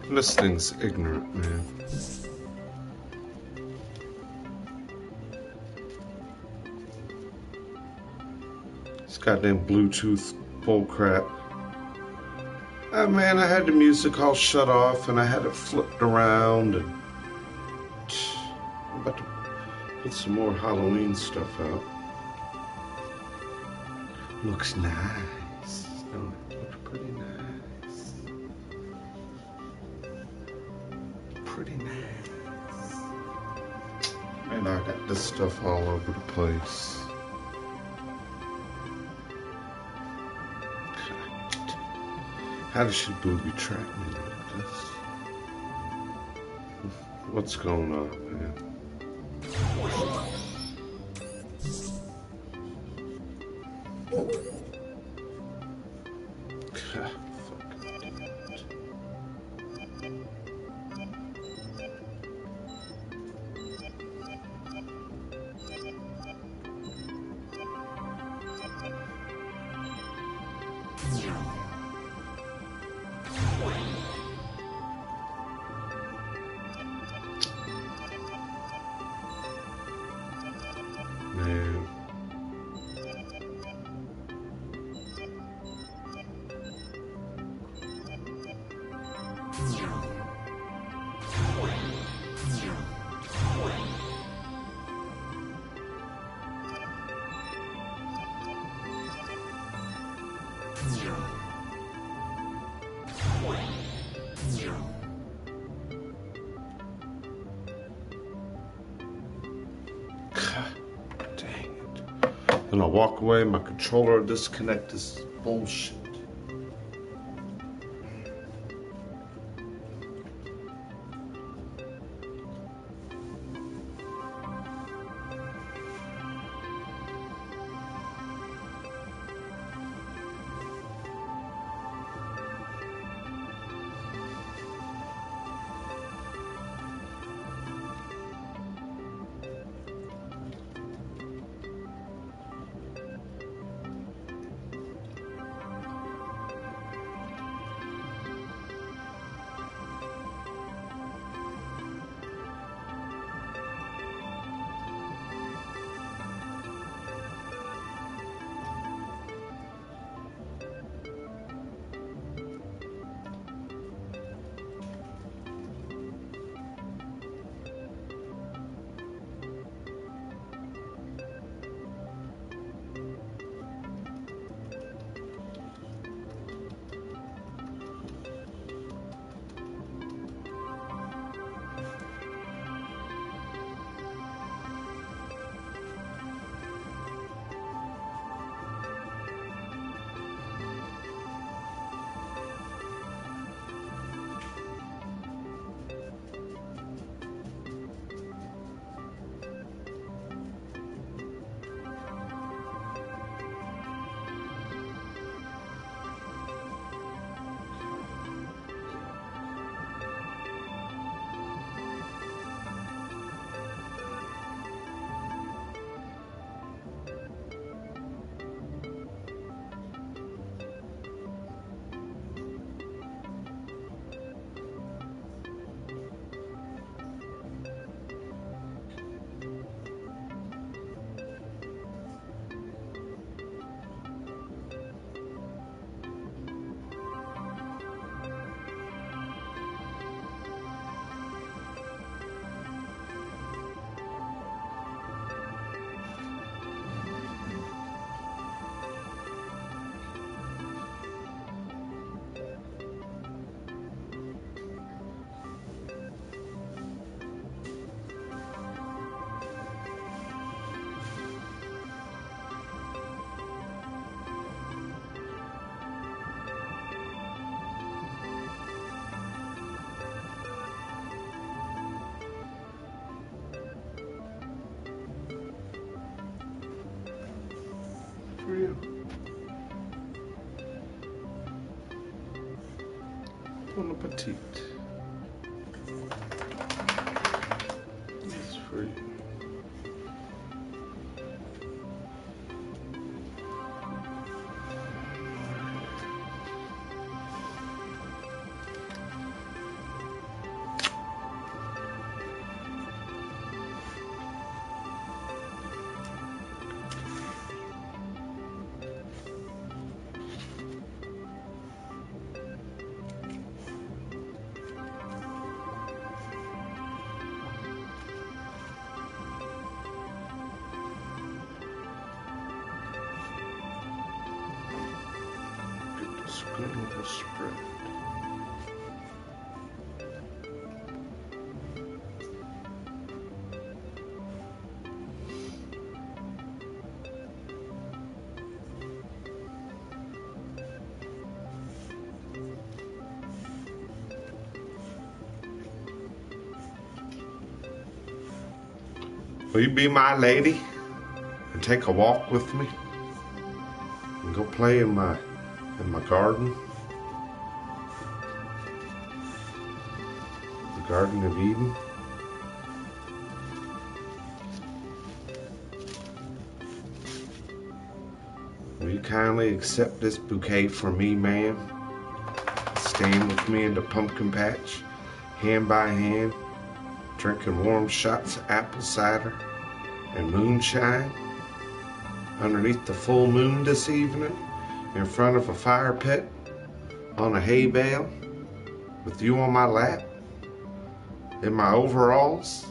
This thing's ignorant, man. This goddamn Bluetooth bullcrap. Oh man, I had the music all shut off and I had it flipped around, and I'm about to put some more Halloween stuff out. Looks nice, don't it? Looks pretty nice. Pretty nice. And I got this stuff all over the place. How does she booby trap me like this? What's going on, man? Man. Then I'll walk away, my controller will disconnect. This bullshit. For you. Bon appetit. It's for you. It's a good little spread. Will you be my lady and take a walk with me and go play in my garden? The Garden of Eden. Will you kindly accept this bouquet from me, ma'am? Stand with me in the pumpkin patch, hand by hand, drinking warm shots of apple cider and moonshine underneath the full moon this evening in front of a fire pit on a hay bale with you on my lap in my overalls.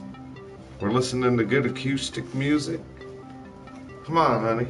We're listening to good acoustic music. Come on, honey.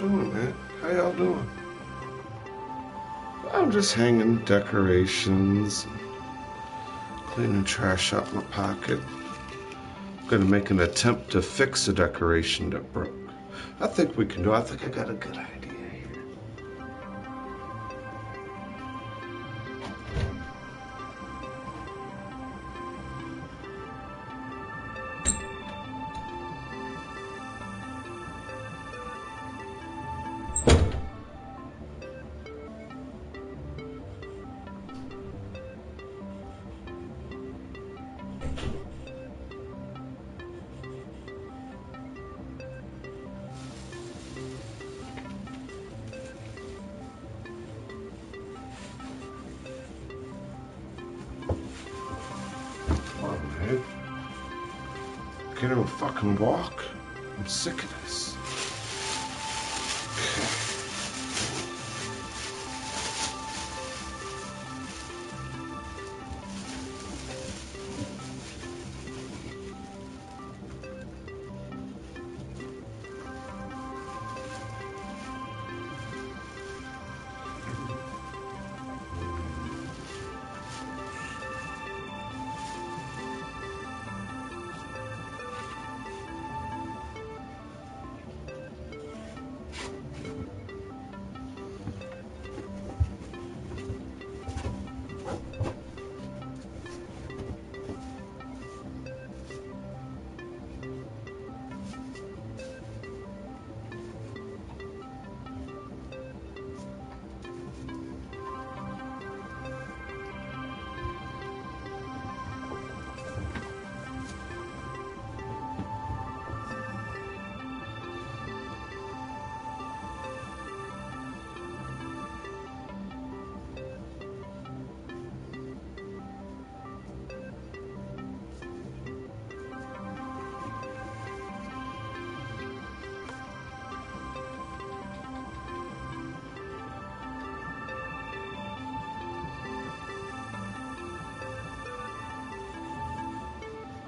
doing, man? How y'all doing? I'm just hanging decorations, cleaning trash out my pocket. I'm gonna make an attempt to fix a decoration that broke. I think we can do it. I think I got a good idea here. I can't even fucking walk. I'm sick of this.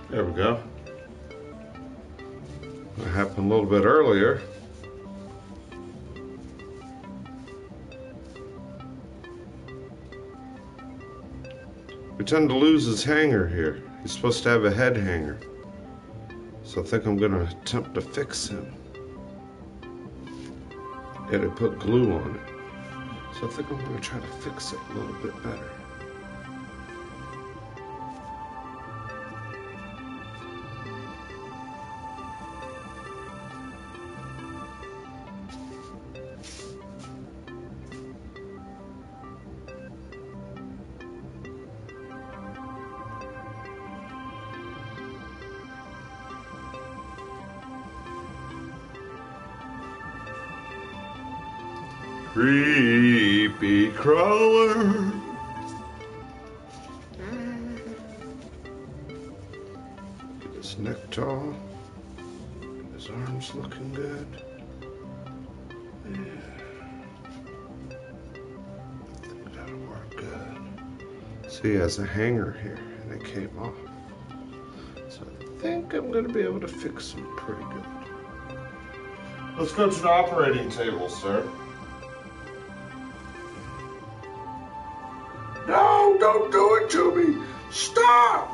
There we go. That happened a little bit earlier. We tend to lose his hanger here. He's supposed to have a head hanger. So I think I'm gonna attempt to fix him. Yeah, they put glue on it. So I think I'm gonna try to fix it a little bit better. Creepy crawler. Get his neck tall. His arms looking good. Yeah. I think that'll work good. See, he has a hanger here and it came off. So I think I'm going to be able to fix him pretty good. Let's go to the operating table, sir. No, don't do it to me. Stop.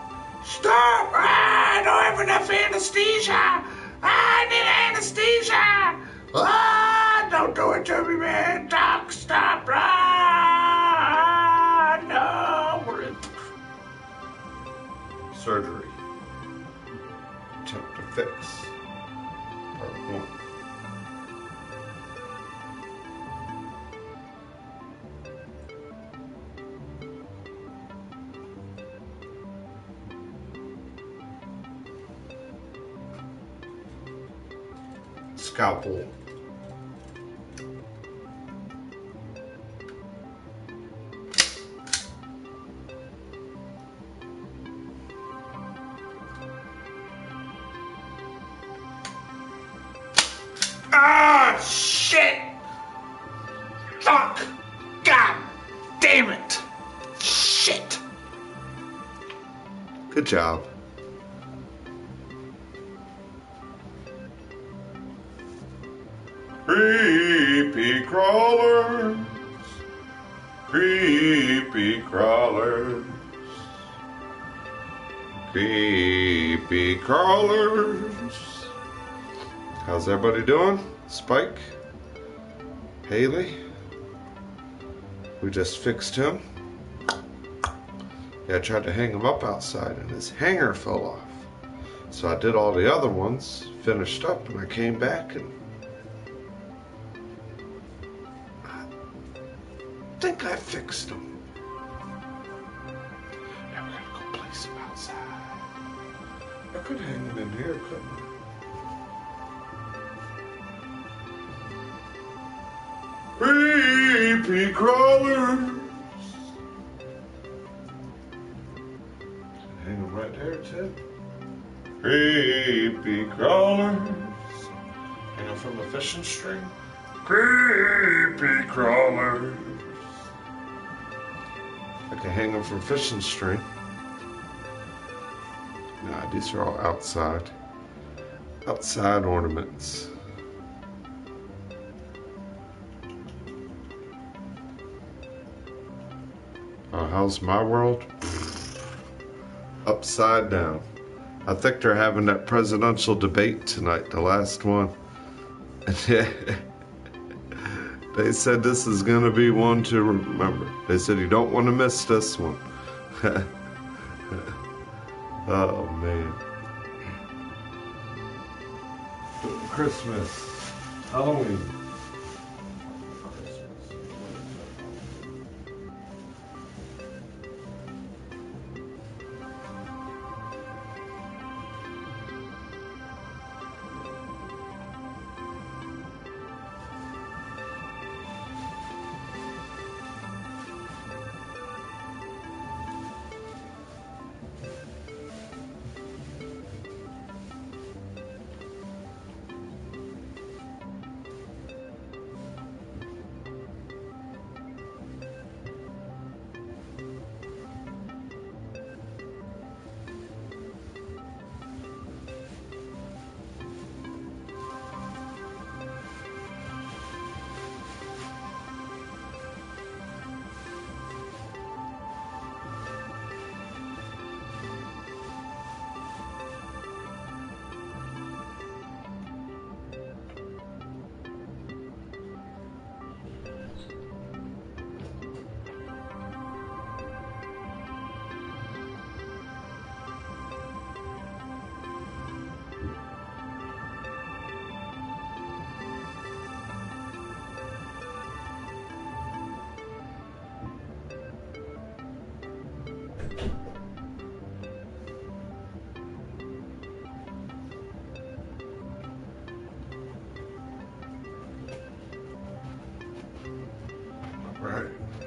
Stop. I don't have enough anesthesia. I need anesthesia. Don't do it to me, man. Doc, stop. No. We're in surgery. Attempt to fix. Part 1. Scalpel. Ah, shit! Fuck! God damn it! Shit! Good job. Free. Creepy crawlers, creepy crawlers, creepy crawlers. How's everybody doing? Spike? Haley? We just fixed him. Yeah, I tried to hang him up outside and his hanger fell off. So I did all the other ones, finished up, and I came back and I think I fixed him. Now we gotta go place him outside. I could hang him in here, couldn't I? Creepy crawlers. Hang him right there, Ted. Creepy crawlers. Hang him from the fishing string. Creepy crawlers. I can hang them from fishing string. Nah, these are all outside. Outside ornaments. How's my world? Upside down. I think they're having that presidential debate tonight, the last one. They said this is going to be one to remember. They said you don't want to miss this one. Oh, man. Christmas. Halloween.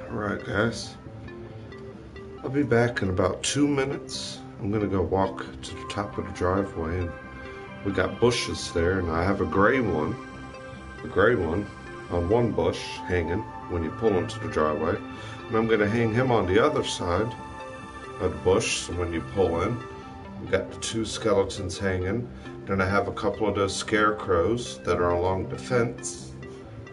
Alright guys, I'll be back in about 2 minutes. I'm gonna go walk to the top of the driveway and we got bushes there and I have a gray one on one bush hanging when you pull into the driveway, and I'm gonna hang him on the other side of the bush so when you pull in, we got the 2 skeletons hanging. Then I have a couple of those scarecrows that are along the fence.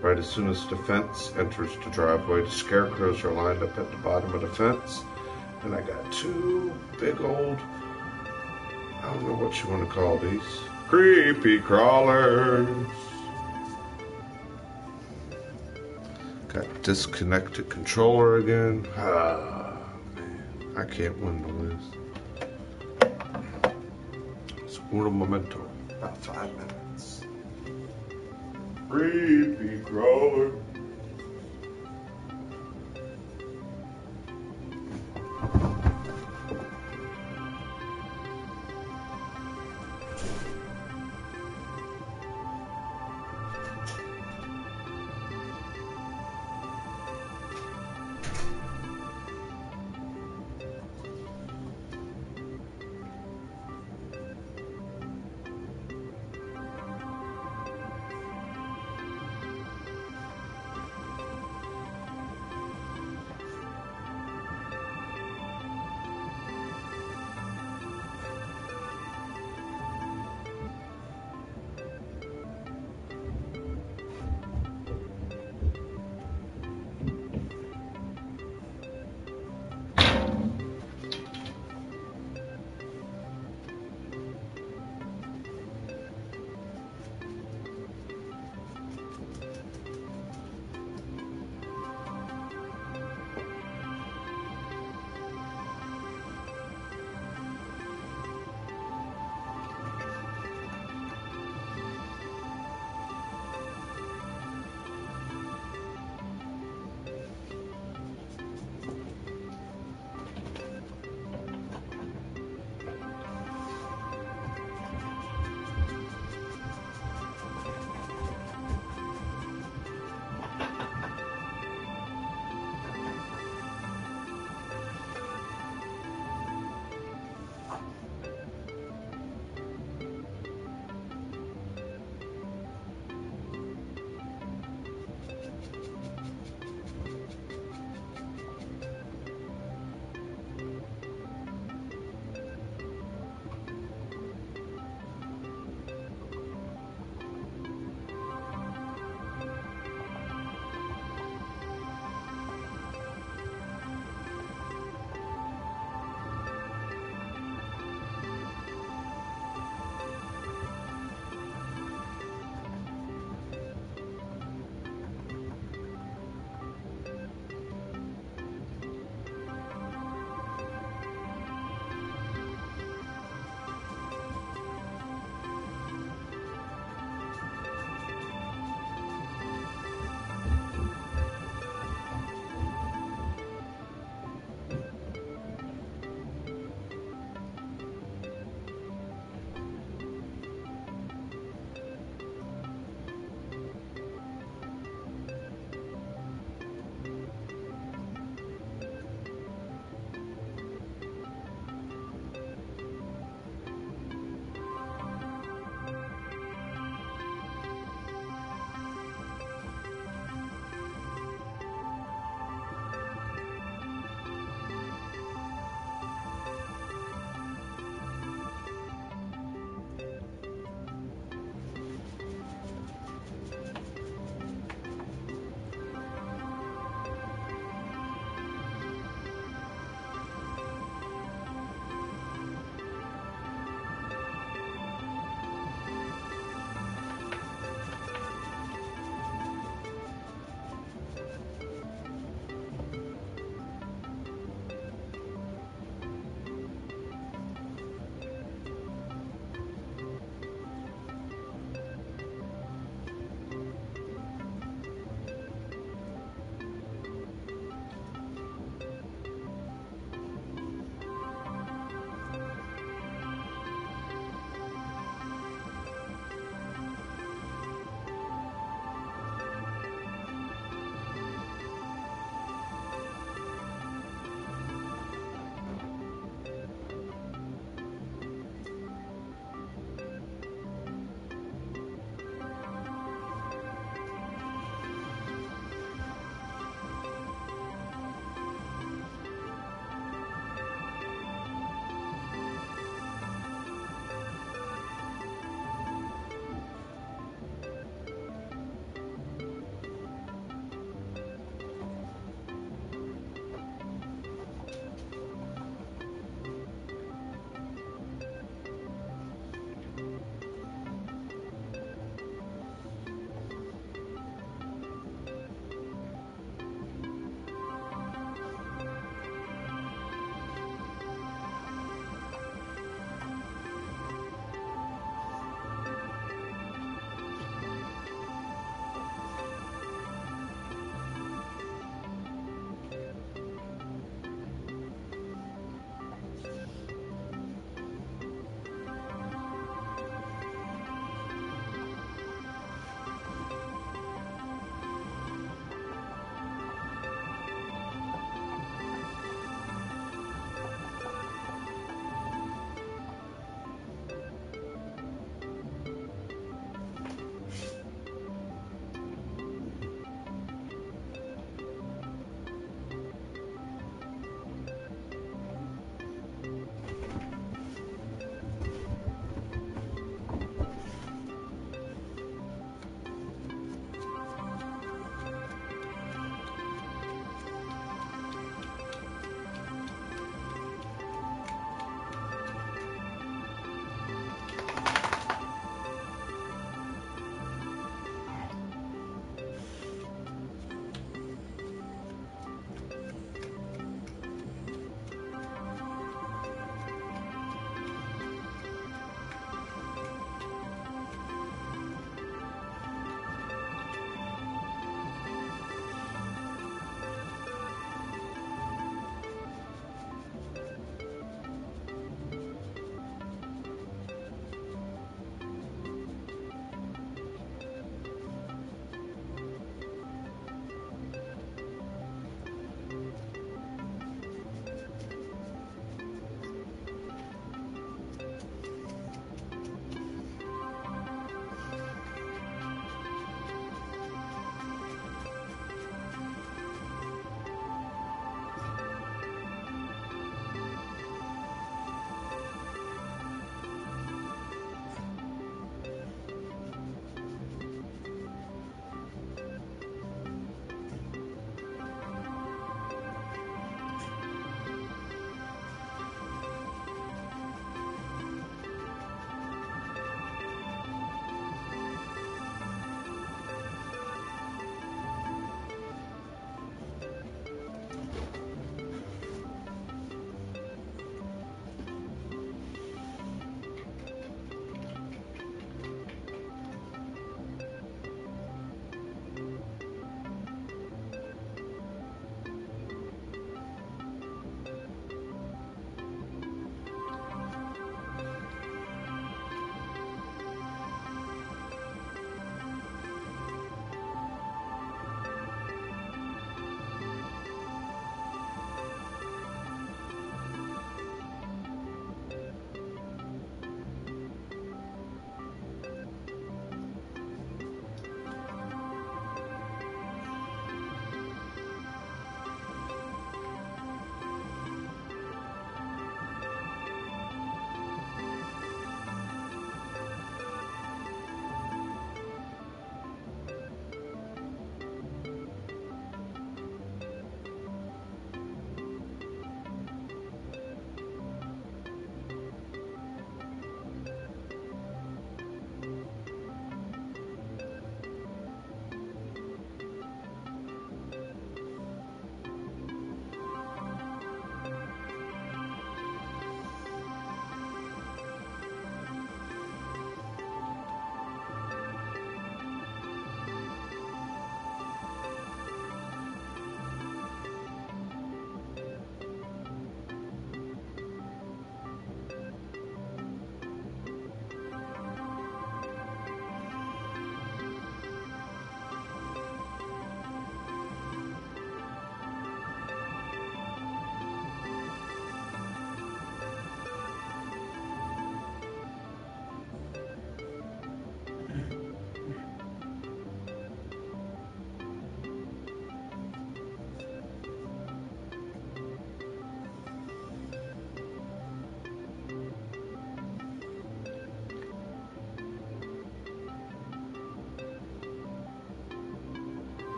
Right as soon as the fence enters the driveway, the scarecrows are lined up at the bottom of the fence. And I got 2 big old, I don't know what you want to call these, creepy crawlers. Got a disconnected controller again. Ah, man, I can't win to lose. It's uno momento, about 5 minutes. Creepy crawler.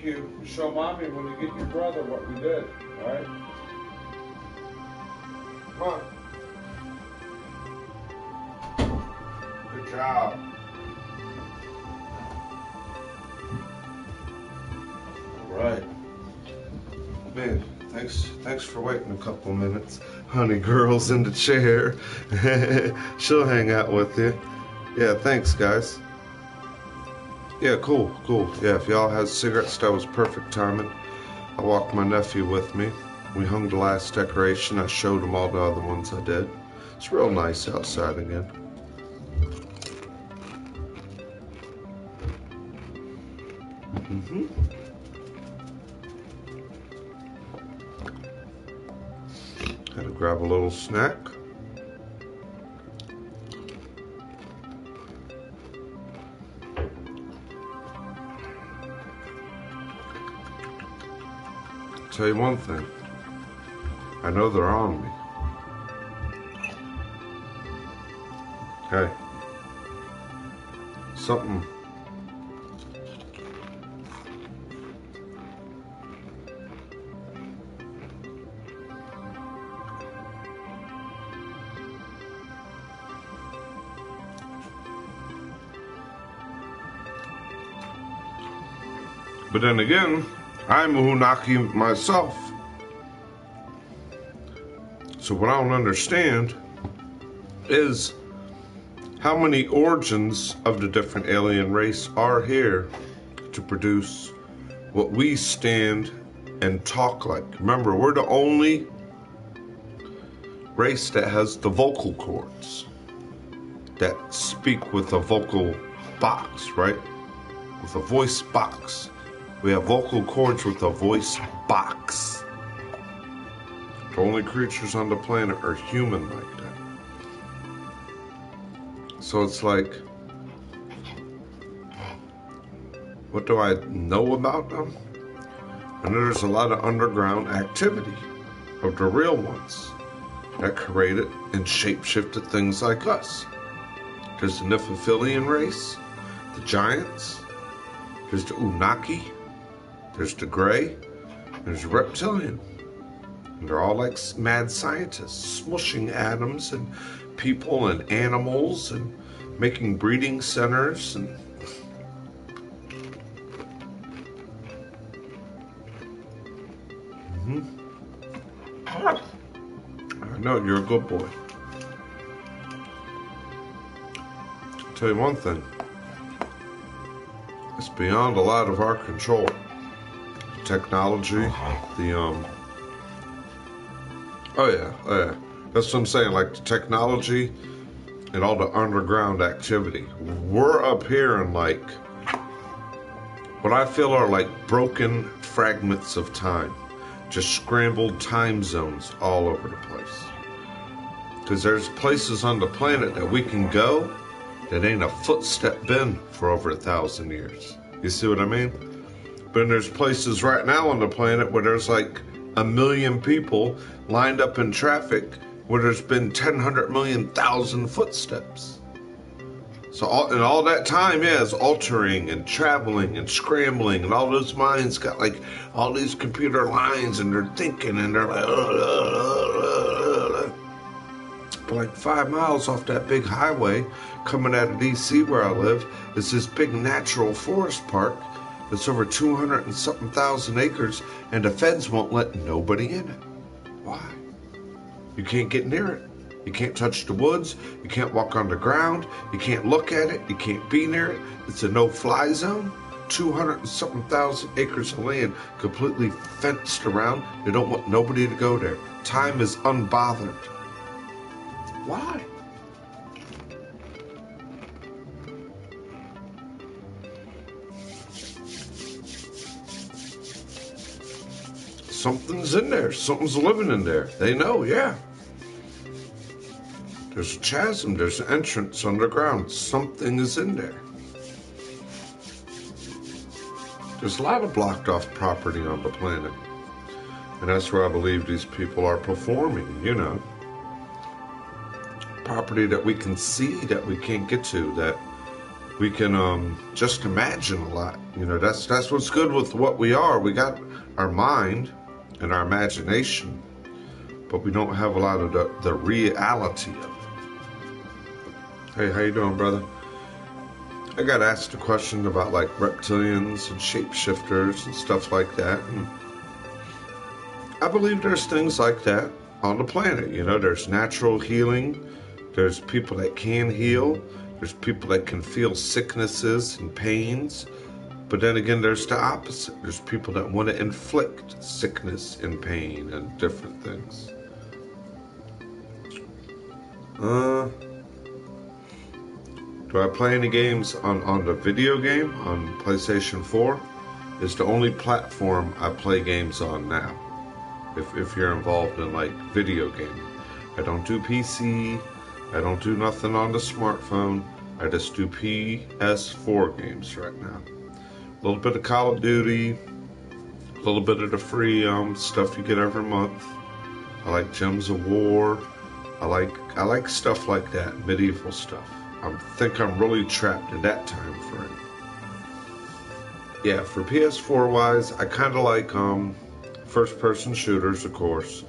thank you. Show mommy when you get your brother what we did, alright? Come on. Good job. Alright. Man, thanks for waiting a couple minutes. Honey girl's in the chair. She'll hang out with you. Yeah, thanks guys. Yeah, cool. Yeah, if y'all had cigarettes, that was perfect timing. I walked my nephew with me. We hung the last decoration. I showed him all the other ones I did. It's real nice outside again. Had to grab a little snack. Tell you one thing, I know they're on me. Hey, something. But then again, I'm a Hunaki myself. So what I don't understand is how many origins of the different alien race are here to produce what we stand and talk like. Remember, we're the only race that has the vocal cords that speak with a vocal box, right? With a voice box. We have vocal cords with a voice box. The only creatures on the planet are human like that. So it's like, what do I know about them? And there's a lot of underground activity of the real ones that created and shapeshifted things like us. There's the Nephilim race, the giants, there's the Unaki, there's the gray, there's the reptilian. And they're all like mad scientists, smushing atoms and people and animals and making breeding centers and I know, you're a good boy. I'll tell you one thing. It's beyond a lot of our control. Technology, the oh yeah. That's what I'm saying, like the technology and all the underground activity. We're up here in like what I feel are like broken fragments of time. Just scrambled time zones all over the place. Because there's places on the planet that we can go that ain't a footstep been for over 1,000 years. You see what I mean? But there's places right now on the planet where there's like 1 million people lined up in traffic where there's been 1,000 footsteps. So all that time, yeah, is altering and traveling and scrambling, and all those minds got like all these computer lines, and they're thinking, and they're like, But like 5 miles off that big highway coming out of DC where I live is this big natural forest park that's over 200 and something thousand acres, and the feds won't let nobody in it. Why? You can't get near it. You can't touch the woods. You can't walk on the ground. You can't look at it. You can't be near it. It's a no-fly zone. 200 and something thousand acres of land completely fenced around. They don't want nobody to go there. Time is unbothered. Why? Something's in there. Something's living in there. They know, yeah. There's a chasm. There's an entrance underground. Something is in there. There's a lot of blocked off property on the planet. And that's where I believe these people are performing, you know. Property that we can see, that we can't get to, that we can just imagine a lot. You know, that's what's good with what we are. We got our mind and our imagination, but we don't have a lot of the reality of it. Hey, how you doing, brother? I got asked a question about like reptilians and shapeshifters and stuff like that, and I believe there's things like that on the planet. You know, there's natural healing, there's people that can heal, there's people that can feel sicknesses and pains, but then again, there's the opposite. There's people that want to inflict sickness and pain and different things. Do I play any games on the video game on PlayStation 4? It's the only platform I play games on now. If you're involved in like video gaming, I don't do PC. I don't do nothing on the smartphone. I just do PS4 games right now. A little bit of Call of Duty, a little bit of the free stuff you get every month. I like Gems of War. I like stuff like that, medieval stuff. I think I'm really trapped in that time frame. Yeah, for PS4 wise, I kind of like first-person shooters, of course,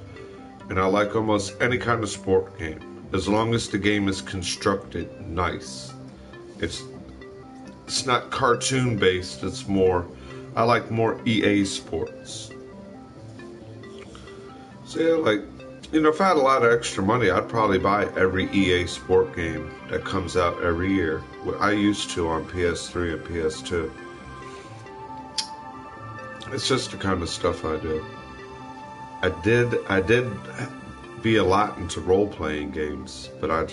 and I like almost any kind of sport game, as long as the game is constructed nice. It's not cartoon based. It's more, I like more EA sports. So yeah, like, you know, if I had a lot of extra money, I'd probably buy every EA sport game that comes out every year. What I used to on PS3 and PS2. It's just the kind of stuff I do. I did be a lot into role-playing games, but I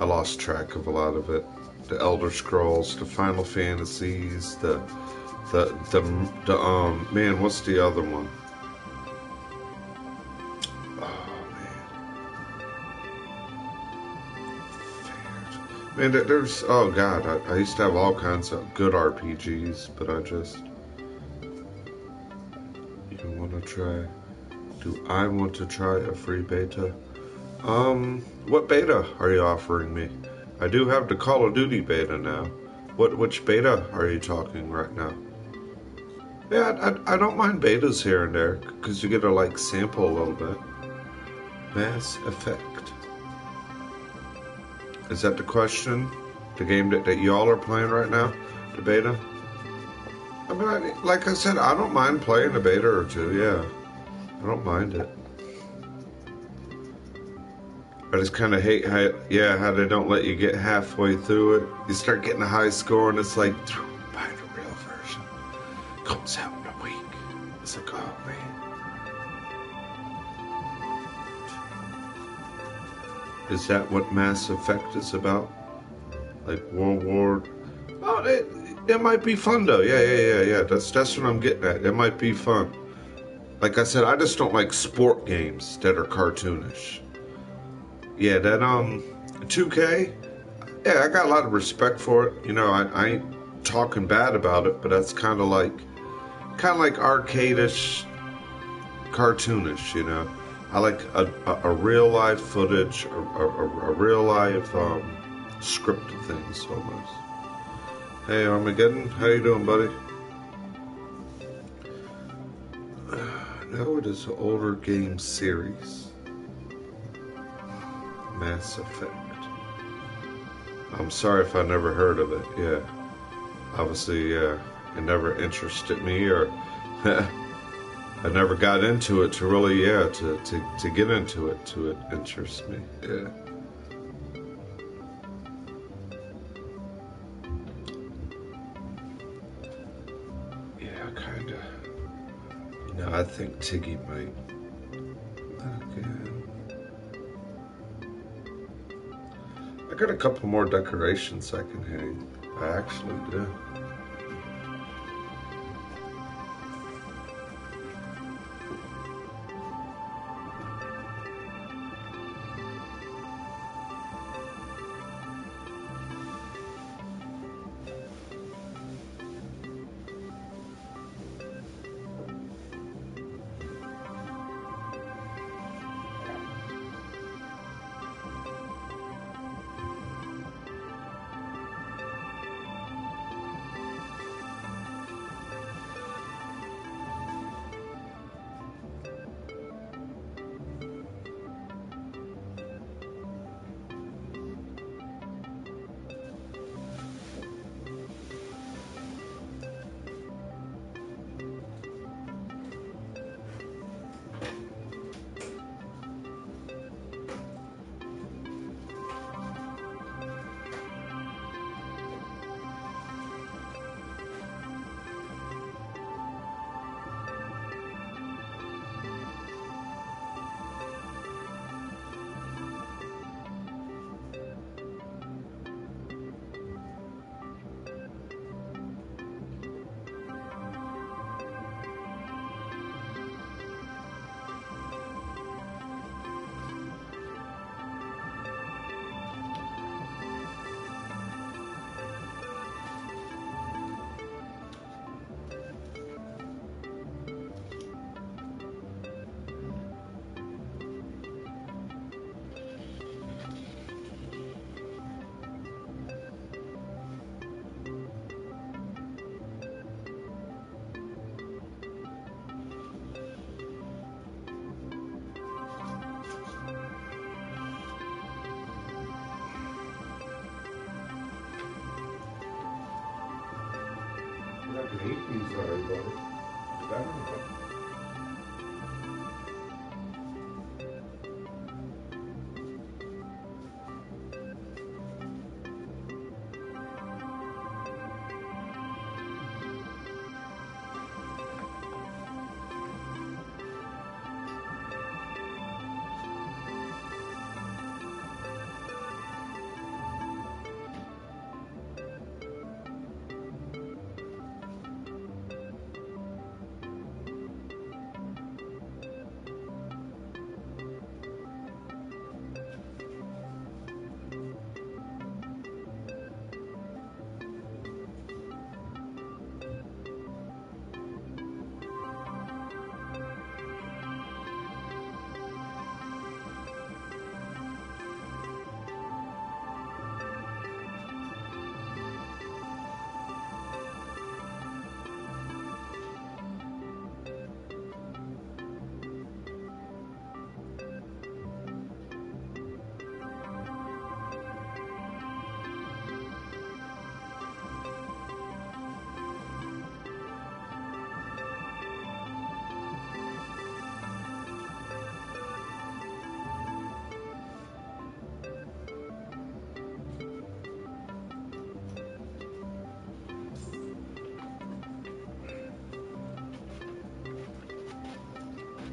lost track of a lot of it. The Elder Scrolls, the Final Fantasies, the man, what's the other one? Man, there's, oh God, I used to have all kinds of good RPGs, but do I want to try a free beta? What beta are you offering me? I do have the Call of Duty beta now. Which beta are you talking right now? Yeah, I don't mind betas here and there, because you get to, like, sample a little bit. Mass Effect. Is that the question? The game that y'all are playing right now? The beta? I mean, like I said, I don't mind playing a beta or two, yeah. I don't mind it. I just kind of hate how they don't let you get halfway through it. You start getting a high score and it's like, buy the real version. Comes out in a week. It's like, oh man. Is that what Mass Effect is about? Like World War? Oh, it might be fun though. Yeah. That's what I'm getting at. It might be fun. Like I said, I just don't like sport games that are cartoonish. Yeah, that 2K. Yeah, I got a lot of respect for it. You know, I ain't talking bad about it, but that's kind of like arcadish, cartoonish. You know, I like a real life footage, a real life scripted things almost. Hey Armageddon, how you doing, buddy? No, it is an older game series. Mass Effect. I'm sorry if I never heard of it. Yeah, obviously, yeah, it never interested me, or I never got into it to really, to get into it, to it interest me. Yeah. Yeah, kinda. You know, I think Tiggy might. Again. I got a couple more decorations I can hang. I actually do. can eat these already, buddy. Better not.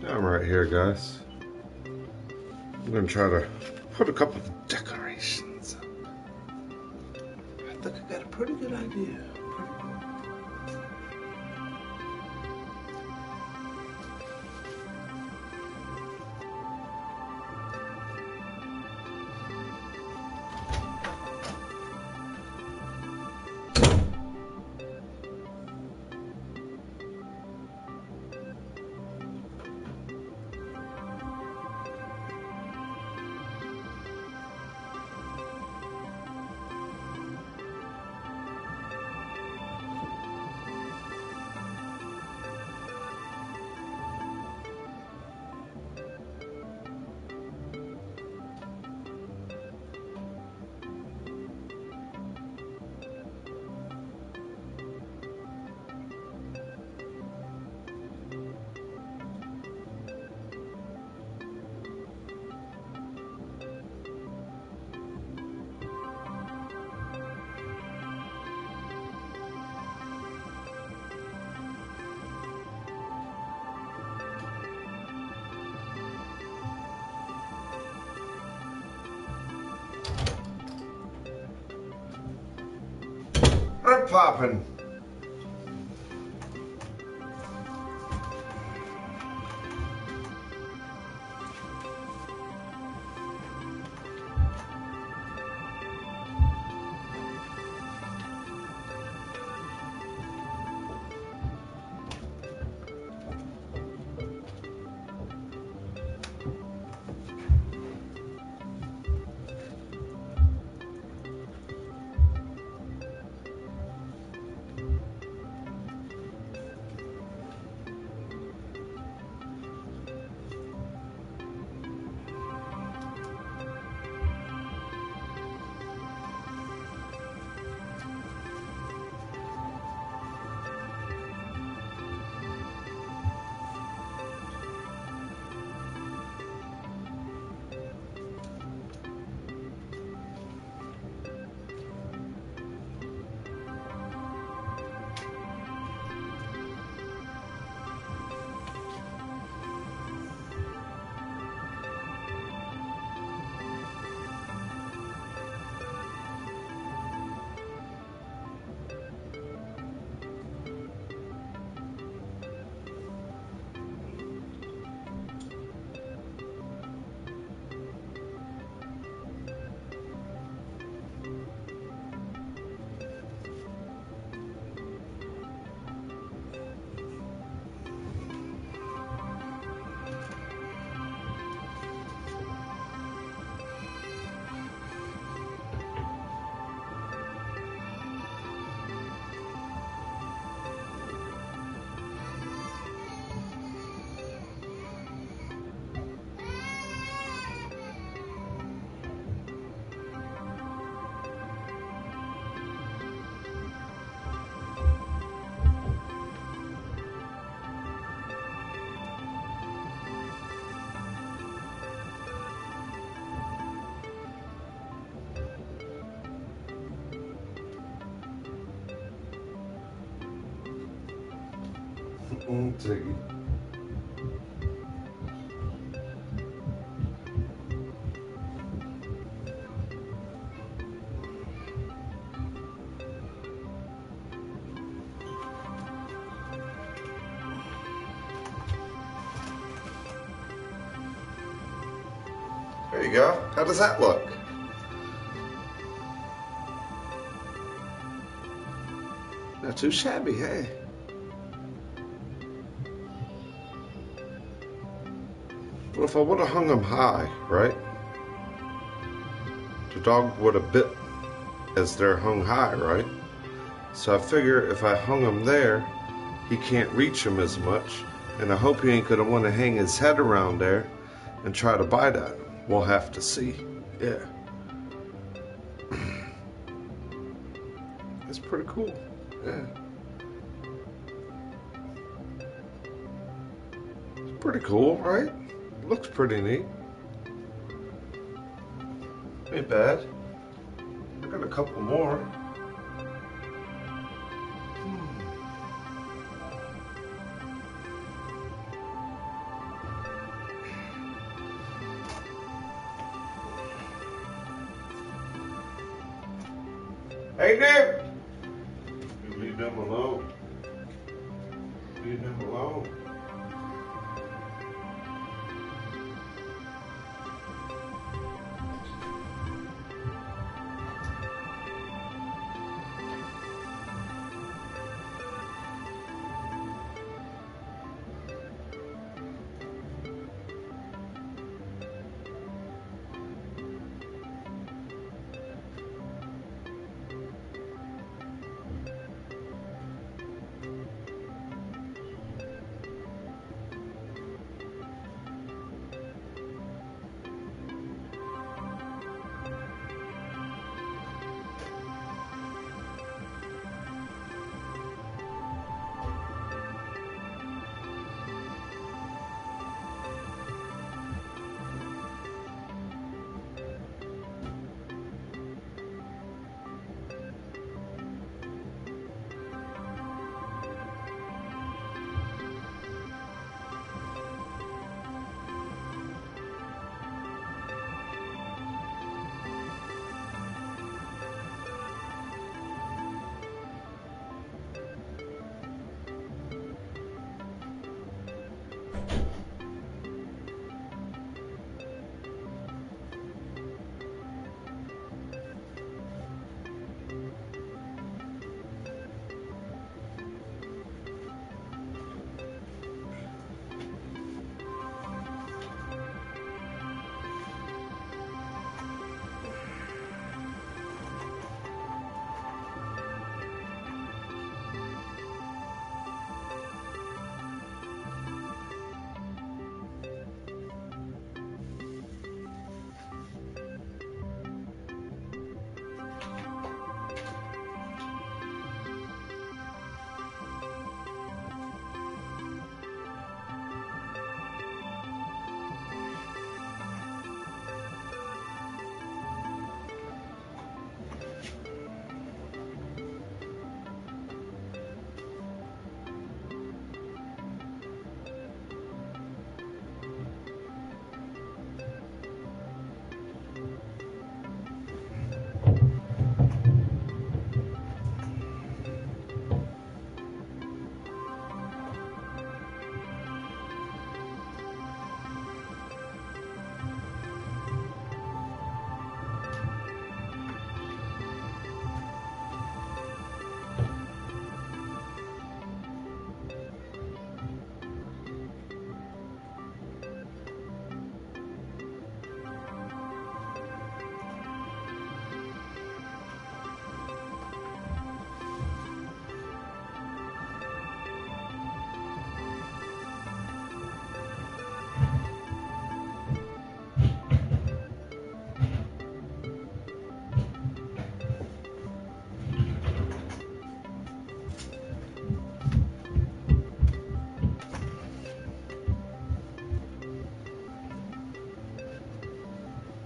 I'm right here, guys. I'm gonna try to put a couple of decorations up. I think I got a pretty good idea. We're popping. Tiggy. There you go. How does that look? Not too shabby, hey? Well, if I would have hung them high, right? The dog would have bit as they're hung high, right? So I figure if I hung him there, he can't reach him as much, and I hope he ain't gonna want to hang his head around there and try to bite at him. We'll have to see. Yeah. It's pretty cool. Yeah. It's pretty cool, right? Looks pretty neat. Ain't bad. I got a couple more. Hey, Dave! You leave them alone. Leave them alone.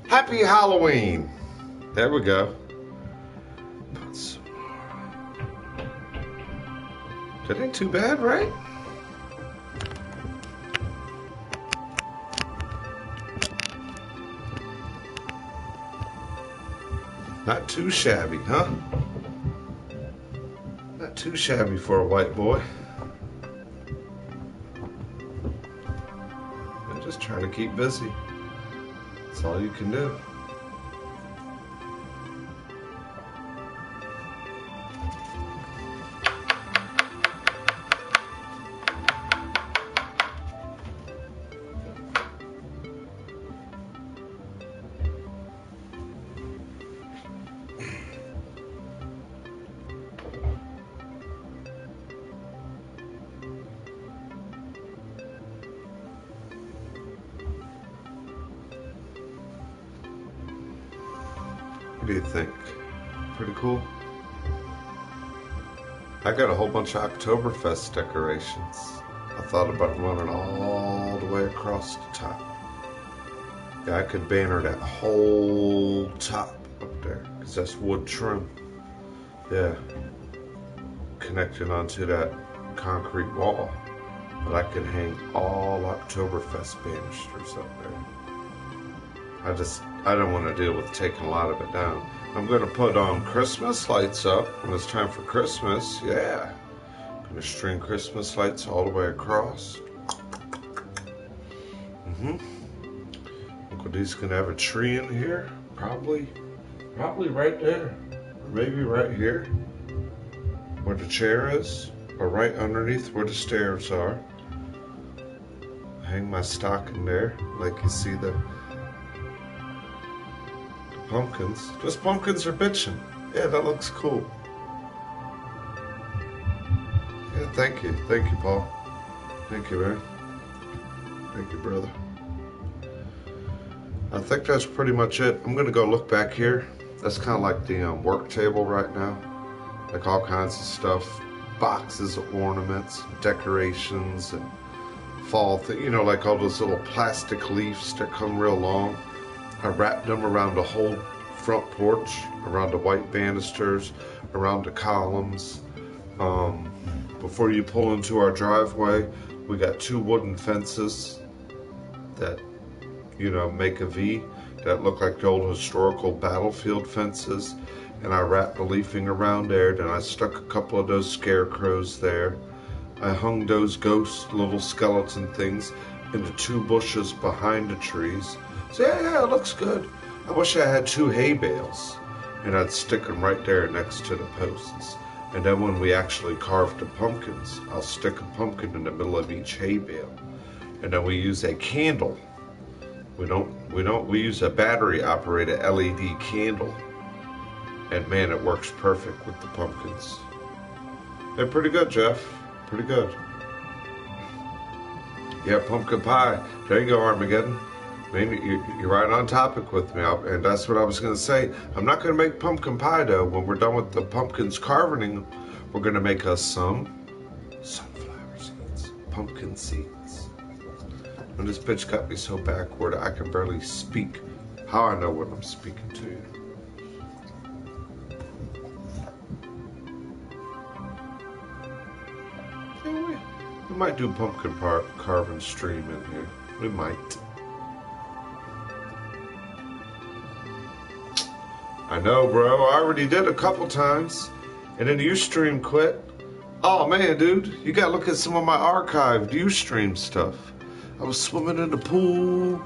Happy Halloween. There we go. Put some more. That ain't too bad, right? Not too shabby, huh? Not too shabby for a white boy. I'm just trying to keep busy. That's all you can do. What do you think? Pretty cool? I got a whole bunch of Oktoberfest decorations. I thought about running all the way across the top. Yeah, I could banner that whole top up there, because that's wood trim. Yeah. Connected onto that concrete wall. But I could hang all Oktoberfest banisters up there. I don't want to deal with taking a lot of it down. I'm going to put Christmas lights up when it's time for Christmas. Yeah. I'm going to string Christmas lights all the way across. Uncle D's going to have a tree in here. Probably right there. Or maybe right here where the chair is. Or right underneath where the stairs are. Hang my stocking there like you see the pumpkins. Those pumpkins are bitching. Yeah, that looks cool. Yeah, thank you. Thank you, Paul. Thank you, man. Thank you, brother. I think that's pretty much it. I'm gonna go look back here. That's kind of like the work table right now. Like all kinds of stuff. Boxes of ornaments, decorations, and fall thing. You know, like all those little plastic leaves that come real long. I wrapped them around the whole front porch, around the white banisters, around the columns. Before you pull into our driveway, we got 2 wooden fences that, you know, make a V that look like the old historical battlefield fences. And I wrapped the leafing around there. Then I stuck a couple of those scarecrows there. I hung those ghost little skeleton things in the 2 bushes behind the trees. So yeah, it looks good. I wish I had 2 hay bales, and I'd stick them right there next to the posts. And then when we actually carve the pumpkins, I'll stick a pumpkin in the middle of each hay bale. And then we use a candle. We use a battery operated LED candle. And man, it works perfect with the pumpkins. They're pretty good, Jeff. Pretty good. Yeah, pumpkin pie. There you go, Armageddon. Maybe you're right on topic with me, and that's what I was going to say. I'm not going to make pumpkin pie, though. When we're done with the pumpkins carving, we're going to make us some sunflower seeds, pumpkin seeds. And this bitch got me so backward, I can barely speak. How I know when I'm speaking to you. Yeah, we might do pumpkin carving stream in here. We might. I know, bro. I already did a couple times. And then the Ustream quit. Oh, man, dude. You got to look at some of my archived Ustream stuff. I was swimming in the pool.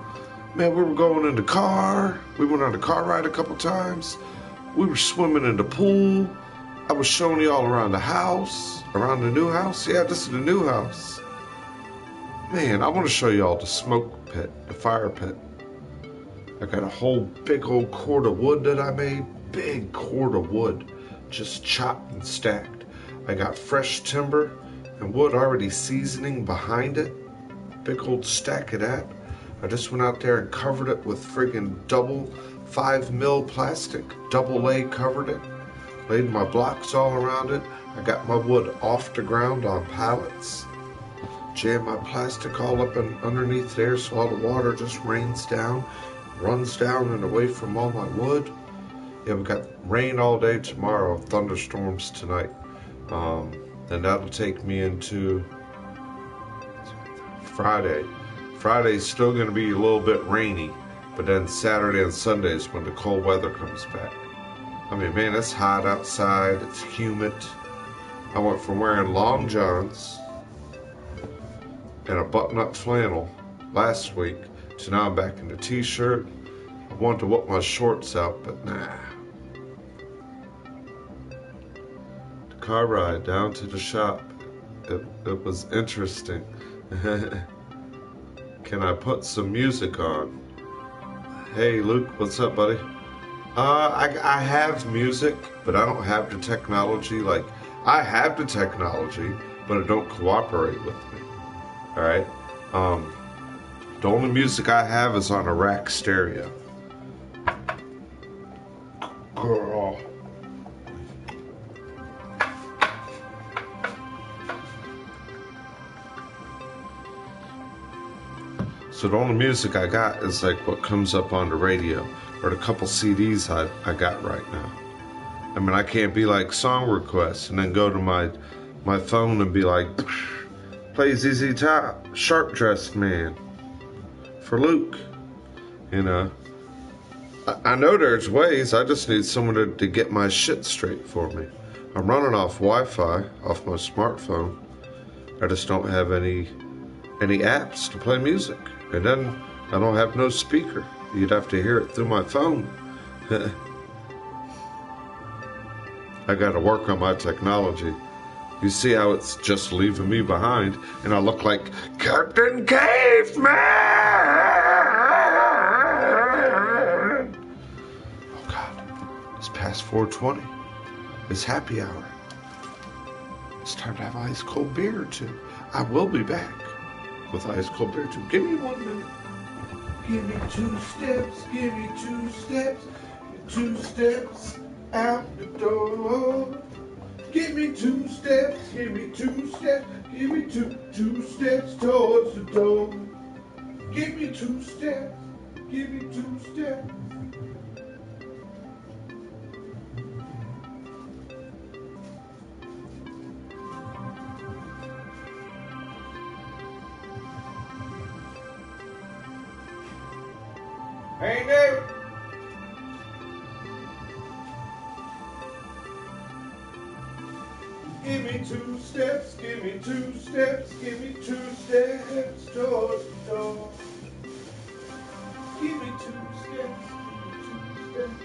Man, we were going in the car. We went on a car ride a couple times. We were swimming in the pool. I was showing you all around the house. Around the new house. Yeah, this is the new house. Man, I want to show you all the smoke pit. The fire pit. I got a whole big old cord of wood that I made. Big cord of wood. Just chopped and stacked. I got fresh timber and wood already seasoning behind it. Big old stack of that. I just went out there and covered it with friggin' double 5mm plastic. Double A covered it. Laid my blocks all around it. I got my wood off the ground on pallets. Jammed my plastic all up and underneath there so all the water just rains down. Runs down and away from all my wood. Yeah, we got rain all day tomorrow, thunderstorms tonight. Then that'll take me into Friday. Friday's still going to be a little bit rainy, but then Saturday and Sunday is when the cold weather comes back. I mean, man, it's hot outside. It's humid. I went from wearing long johns and a button-up flannel last week to now I'm back in a t-shirt. I wanted to whip my shorts out, but nah. The car ride down to the shop, it was interesting. Can I put some music on? Hey Luke, what's up, buddy? I have music, but I don't have the technology. Like, I have the technology, but it don't cooperate with me. All right. The only music I have is on a rack stereo. Girl. So the only music I got is like what comes up on the radio or the couple CDs I got right now. I mean, I can't be like song requests and then go to my phone and be like, play ZZ Top, Sharp Dressed Man for Luke. You know, I know there's ways. I just need someone to get my shit straight for me. I'm running off Wi-Fi off my smartphone. I just don't have any apps to play music. And then I don't have no speaker. You'd have to hear it through my phone. I gotta work on my technology. You see how it's just leaving me behind, and I look like Captain Caveman! Oh God, it's past 4:20. It's happy hour. It's time to have ice cold beer or two. I will be back with ice cold beer too. Give me 1 minute. Give me 2 steps. Give me 2 steps. 2 steps out the door. Give me 2 steps. Give me 2 steps. Give me two steps towards the door. Give me 2 steps. Give me 2 steps. Hey, Nick. Give me 2 steps, give me 2 steps, give me 2 steps towards the door. Give me 2 steps, give me 2 steps.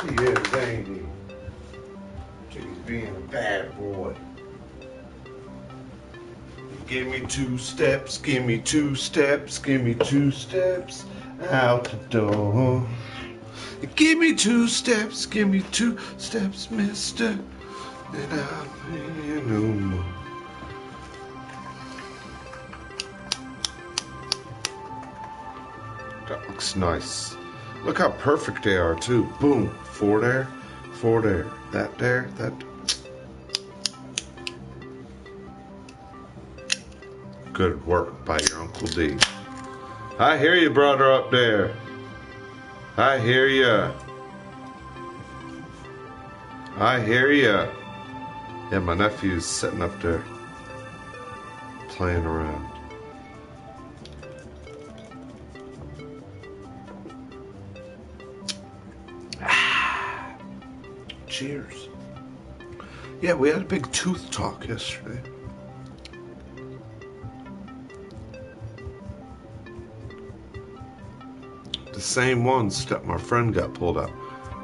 He is, ain't he? He's being a bad boy. Give me 2 steps, give me 2 steps, give me 2 steps out the door. Give me 2 steps, give me 2 steps, mister, and I'll be here no more. That looks nice. Look how perfect they are too. Boom, 4 there, 4 there, that there, that. Good work by your Uncle D. I hear you, brother, up there. I hear ya. I hear ya. Yeah, my nephew's sitting up there playing around. Cheers. Yeah, we had a big tooth talk yesterday. The same ones that my friend got pulled out.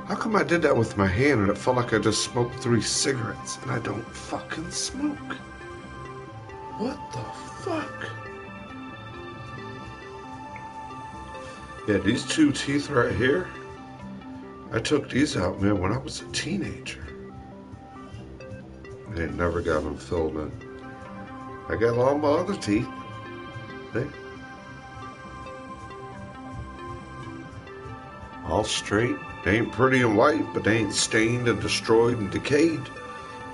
How come I did that with my hand and it felt like I just smoked 3 cigarettes and I don't fucking smoke? What the fuck? Yeah, these 2 teeth right here, I took these out, man, when I was a teenager. I ain't never got them filled in. I got all my other teeth. They all straight. They ain't pretty and white, but they ain't stained and destroyed and decayed.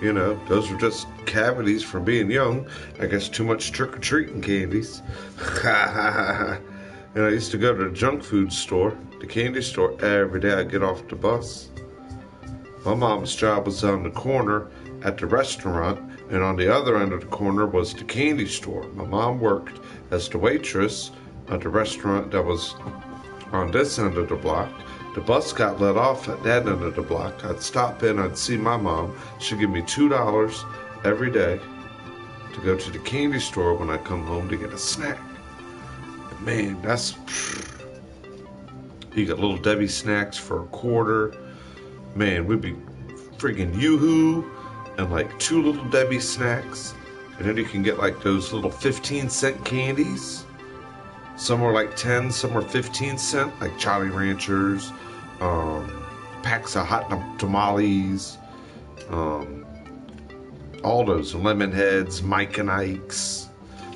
You know, those are just cavities from being young. I guess too much trick-or-treating candies. And I used to go to the junk food store, the candy store, every day I'd get off the bus. My mom's job was on the corner at the restaurant, and on the other end of the corner was the candy store. My mom worked as the waitress at the restaurant that was on this end of the block. The bus got let off at that end of the block. I'd stop in, I'd see my mom. She'd give me $2 every day to go to the candy store when I come home to get a snack. And man, that's... You got Little Debbie snacks for $0.25. Man, we'd be friggin' Yoo-hoo and like 2 Little Debbie snacks. And then you can get like those little 15-cent candies. Some were like 10, some were 15 cents, like Jolly Ranchers, packs of hot tamales, all those, Lemon Heads, Mike and Ike's,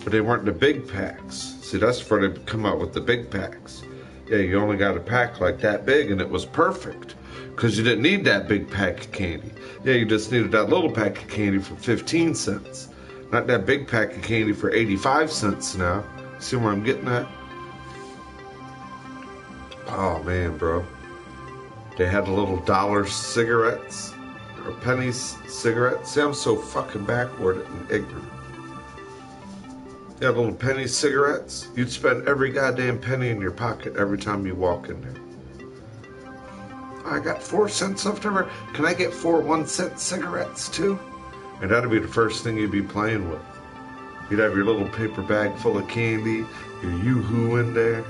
but they weren't the big packs. See, that's where they come out with the big packs. Yeah, you only got a pack like that big, and it was perfect, because you didn't need that big pack of candy. Yeah, you just needed that little pack of candy for 15 cents, not that big pack of candy for 85 cents now. See where I'm getting at? Oh man, bro. They had the little dollar cigarettes or pennies cigarettes. See, I'm so fucking backward and ignorant. They had little penny cigarettes. You'd spend every goddamn penny in your pocket every time you walk in there. I got 4 cents left over. Can I get 4 1-cent cigarettes too? And that'd be the first thing you'd be playing with. You'd have your little paper bag full of candy, your Yoo-hoo in there,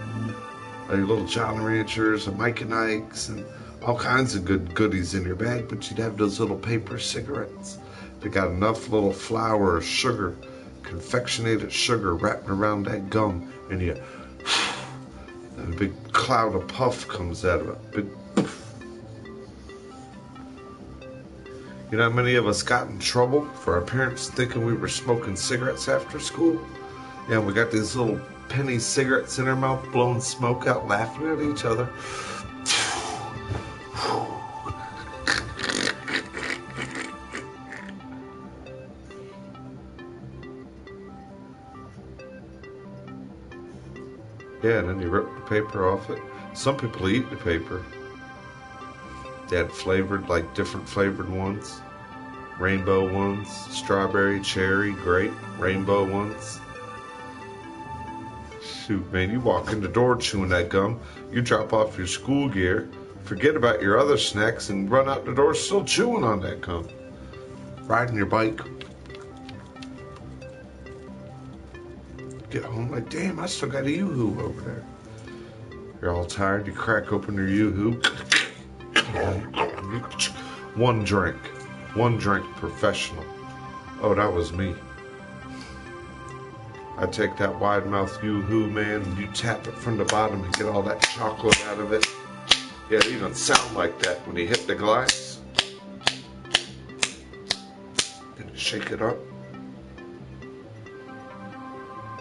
your little Jolly Ranchers and Mike and Ike's and all kinds of good goodies in your bag, but you'd have those little paper cigarettes. They got enough little flour or sugar, confectionated sugar wrapped around that gum, and you, and a big cloud of puff comes out of it. Big poof. You know how many of us got in trouble for our parents thinking we were smoking cigarettes after school? Yeah, we got these little penny cigarettes in our mouth, blowing smoke out, laughing at each other. Yeah, and then you rip the paper off it. Some people eat the paper. They had flavored, like different flavored ones. Rainbow ones, strawberry, cherry, grape, rainbow ones. Shoot, man, you walk in the door chewing that gum, you drop off your school gear, forget about your other snacks, and run out the door still chewing on that gum. Riding your bike. Get home like, damn, I still got a Yoo-hoo over there. You're all tired, you crack open your Yoo-hoo. One drink. One drink, professional. Oh, that was me. I take that wide mouth yoo-hoo, man, and you tap it from the bottom and get all that chocolate out of it. Yeah, it even sound like that when you hit the glass. Then you shake it up.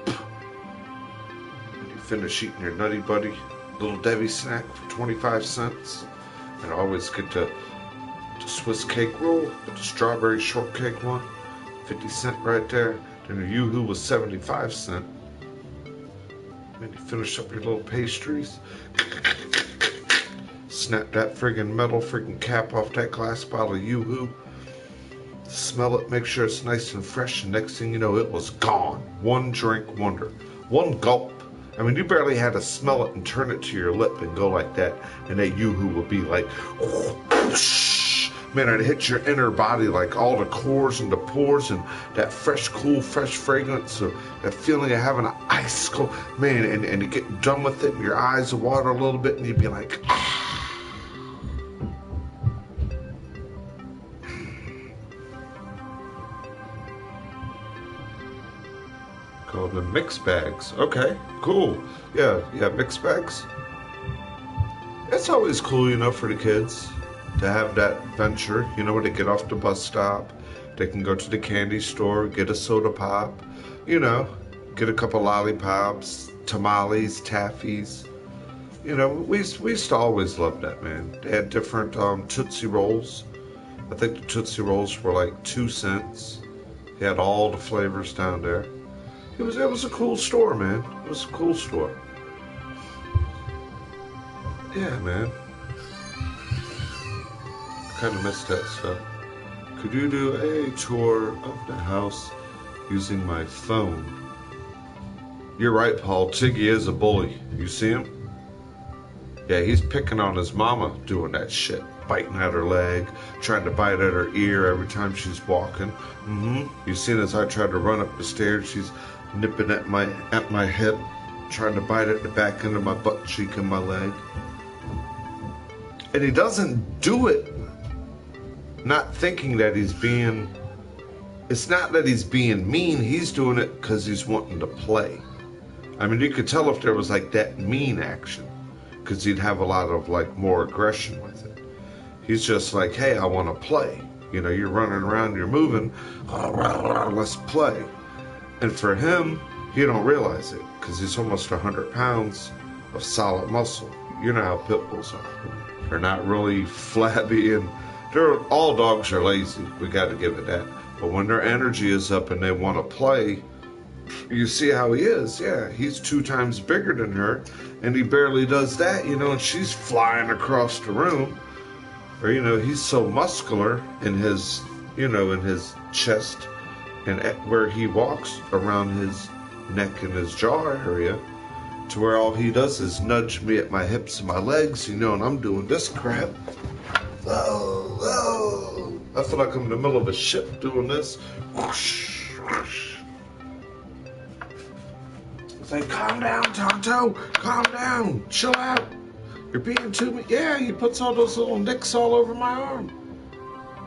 And you finish eating your Nutty Buddy Little Debbie snack for 25 cents. And I always get the Swiss cake roll with the strawberry shortcake one. 50 cents right there. Then your yoo-hoo was 75 cents. Then you finish up your little pastries. Snap that friggin' metal friggin' cap off that glass bottle of yoo-hoo. Smell it, make sure it's nice and fresh, and next thing you know, it was gone. One drink wonder. One gulp. I mean, you barely had to smell it and turn it to your lip and go like that, and that yoo-hoo would be like, man, it'd hit your inner body, like all the cores and the pores, and that fresh, cool, fresh fragrance, so that feeling of having an ice cold, man, and you get done with it, and your eyes will water a little bit, and you'd be like, called the mix bags. Okay, cool. Yeah, mix bags. It's always cool, you know, for the kids to have that venture, you know, when they get off the bus stop, they can go to the candy store, get a soda pop, you know, get a couple lollipops, tamales, taffies. You know, we used to always love that, man. They had different Tootsie Rolls. I think the Tootsie Rolls were like 2 cents. They had all the flavors down there. It was a cool store, man. It was a cool store. Yeah, man. Kind of missed that stuff. Could you do a tour of the house using my phone? You're right, Paul. Tiggy is a bully. You see him? Yeah, he's picking on his mama doing that shit. Biting at her leg, trying to bite at her ear every time she's walking. You seen as I tried to run up the stairs, she's nipping at my hip, trying to bite at the back end of my butt cheek and my leg. And he doesn't do it not thinking that he's being, it's not that he's being mean, he's doing it because he's wanting to play. I mean, you could tell if there was like that mean action, because he'd have a lot of like more aggression with it. He's just like, hey, I want to play. You know, you're running around, you're moving, let's play. And for him, he don't realize it, because he's almost 100 pounds of solid muscle. You know how pit bulls are. They're not really flabby, and all dogs are lazy. We got to give it that. But when their energy is up and they want to play, you see how he is. Yeah, he's 2 times bigger than her, and he barely does that, you know, and she's flying across the room. Or, you know, he's so muscular in his, you know, in his chest and where he walks around his neck and his jaw area, to where all he does is nudge me at my hips and my legs, you know, and I'm doing this crap. Oh, I feel like I'm in the middle of a ship doing this. Whoosh, whoosh. It's like, calm down, Tonto, calm down, chill out. You're being too me. Yeah, he puts all those little nicks all over my arm.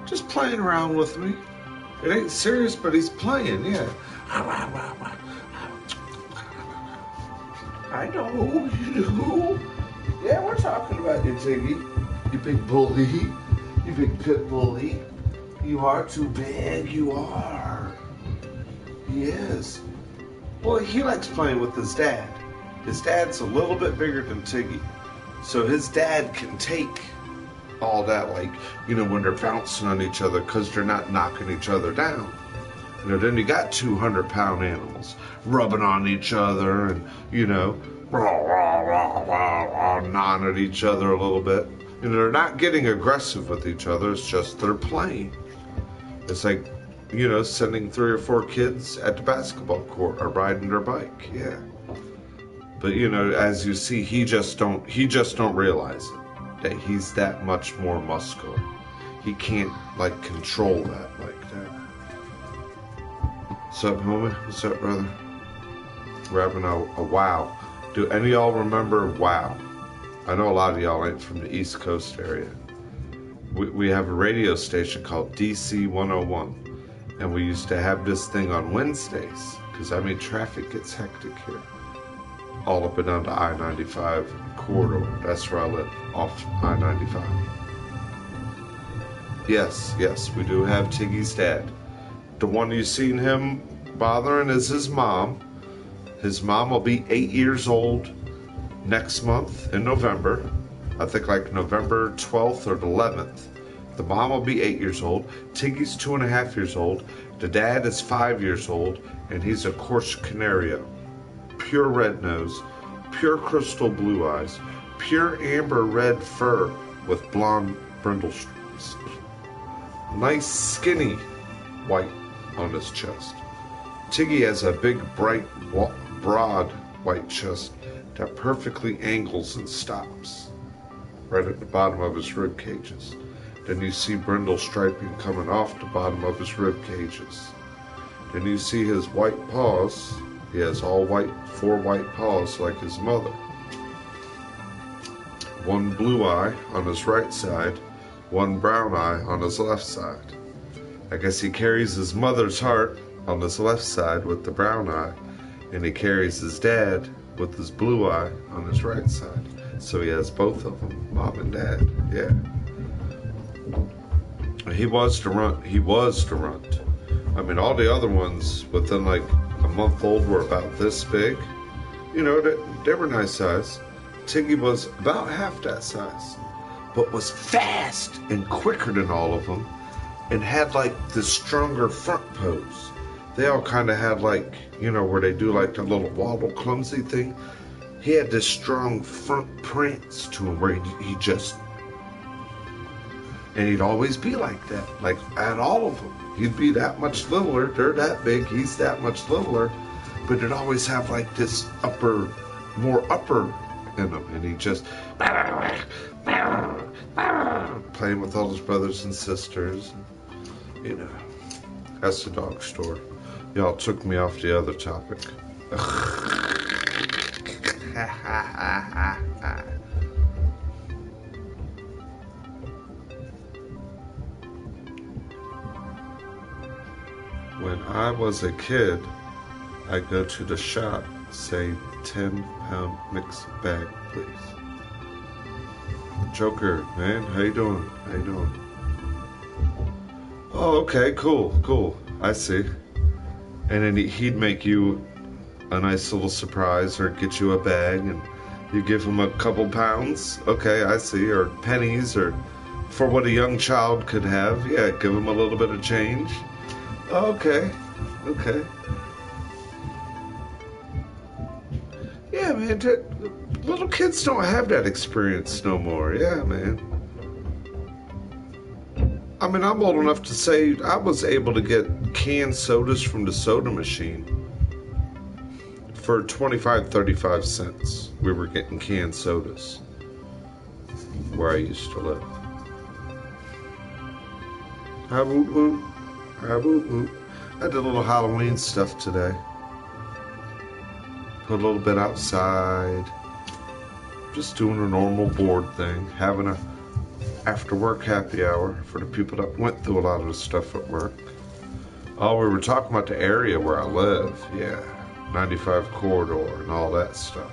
Just playing around with me. It ain't serious, but he's playing, yeah. I know, you know. Yeah, we're talking about you, Tiggy. You big bully. You big pit bully. You are too big, you are. He is. Well, he likes playing with his dad. His dad's a little bit bigger than Tiggy. So his dad can take all that, like, you know, when they're bouncing on each other, because they're not knocking each other down. You know, then you got 200-pound animals rubbing on each other and, you know, gnawing at each other a little bit. You know, they're not getting aggressive with each other. It's just they're playing. It's like, you know, sending 3 or 4 kids at the basketball court or riding their bike. Yeah. But, you know, as you see, he just don't realize it, that he's that much more muscular. He can't, like, control that like that. What's up, homie? What's up, brother? We're having a wow. Do any of y'all remember wow? I know a lot of y'all ain't from the East Coast area. we have a radio station called DC 101, and we used to have this thing on Wednesdays, because I mean traffic gets hectic here, all up and down the I-95 corridor. That's where I live, off I-95. Yes, we do have Tiggy's dad. The one you've seen him bothering is his mom. His mom will be 8 years old next month in November. I think like November 12th or the 11th. The mom will be 8 years old. Tiggy's 2.5 years old. The dad is 5 years old, and he's a Corsa Canario. Pure red nose, pure crystal blue eyes, pure amber red fur with blonde brindle streaks. Nice skinny white on his chest. Tiggy has a big, bright, broad white chest that perfectly angles and stops right at the bottom of his rib cages. Then you see brindle striping coming off the bottom of his rib cages. Then you see his white paws. He has all white, 4 white paws like his mother. 1 blue eye on his right side, 1 brown eye on his left side. I guess he carries his mother's heart on his left side with the brown eye, and he carries his dad with his blue eye on his right side. So he has both of them, mom and dad. Yeah. He was the runt. I mean, all the other ones within like a month old were about this big. You know, they were nice size. Tiggy was about half that size, but was fast and quicker than all of them, and had like the stronger front pose. They all kind of had like, you know, where they do like the little waddle clumsy thing. He had this strong front prance to him where he just, and he'd always be like that, like at all of them. He'd be that much littler, they're that big, he's that much littler, but it'd always have like this more upper in him, and he just playing with all his brothers and sisters, you know. That's the dog story. Y'all took me off the other topic. When I was a kid, I'd go to the shop, say 10-pound mixed bag, please. Joker, man, how you doing? Oh, okay, cool. I see. And then he'd make you a nice little surprise or get you a bag and you give him a couple pounds. Okay, I see. Or pennies, or for what a young child could have. Yeah, give him a little bit of change. Okay. Yeah, man, little kids don't have that experience no more. Yeah, man. I mean, I'm old enough to say I was able to get canned sodas from the soda machine for 25, 35 cents. We were getting canned sodas where I used to live. Hi, woot woot. I did a little Halloween stuff today. Put a little bit outside. Just doing a normal board thing. Having a after work happy hour for the people that went through a lot of the stuff at work. Oh, we were talking about the area where I live. Yeah, 95 corridor and all that stuff.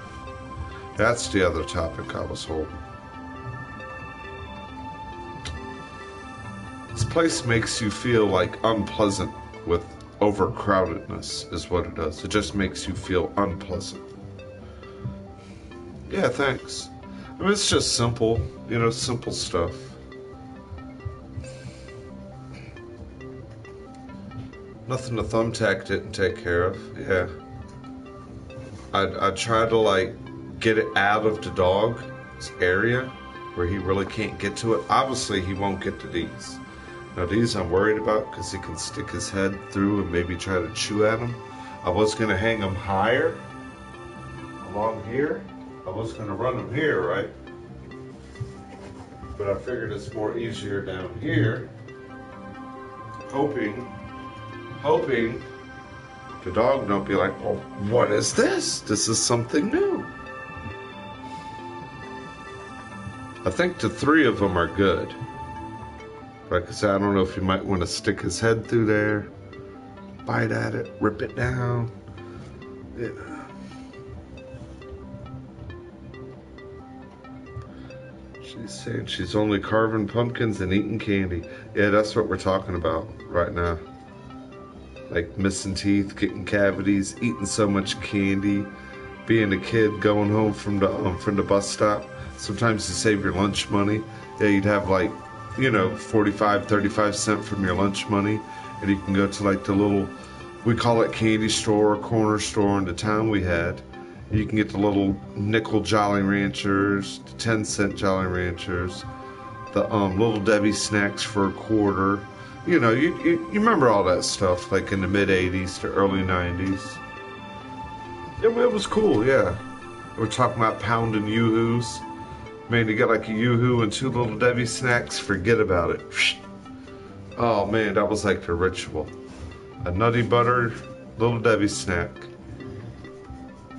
That's the other topic I was holding. This place makes you feel like unpleasant with overcrowdedness is what it does. It just makes you feel unpleasant. Yeah, thanks. I mean, it's just simple, you know, simple stuff. Nothing the thumbtack didn't take care of, yeah. I tried to, like, get it out of the dog's area where he really can't get to it. Obviously, he won't get to these. Now, these I'm worried about because he can stick his head through and maybe try to chew at them. I was going to hang them higher along here. I was going to run them here, right? But I figured it's more easier down here. Hoping the dog don't be like, oh, what is this? This is something new. I think the 3 of them are good. Like I said, I don't know if you might want to stick his head through there, bite at it, rip it down. Yeah. She's saying she's only carving pumpkins and eating candy. Yeah, that's what we're talking about right now. Like missing teeth, getting cavities, eating so much candy, being a kid going home from the bus stop. Sometimes to save your lunch money, yeah, you'd have like, 45, 35 cents from your lunch money, and you can go to like the little, we call it candy store or corner store in the town we had. You can get the little nickel Jolly Ranchers, the 10-cent Jolly Ranchers, the Little Debbie snacks for a quarter. You remember all that stuff, like in the mid-'80s to early '90s. It was cool, yeah. We're talking about pounding Yoo-Hoos. Man, you get like a Yoo-Hoo and 2 Little Debbie snacks, forget about it. Oh man, that was like the ritual. A Nutty Butter Little Debbie snack.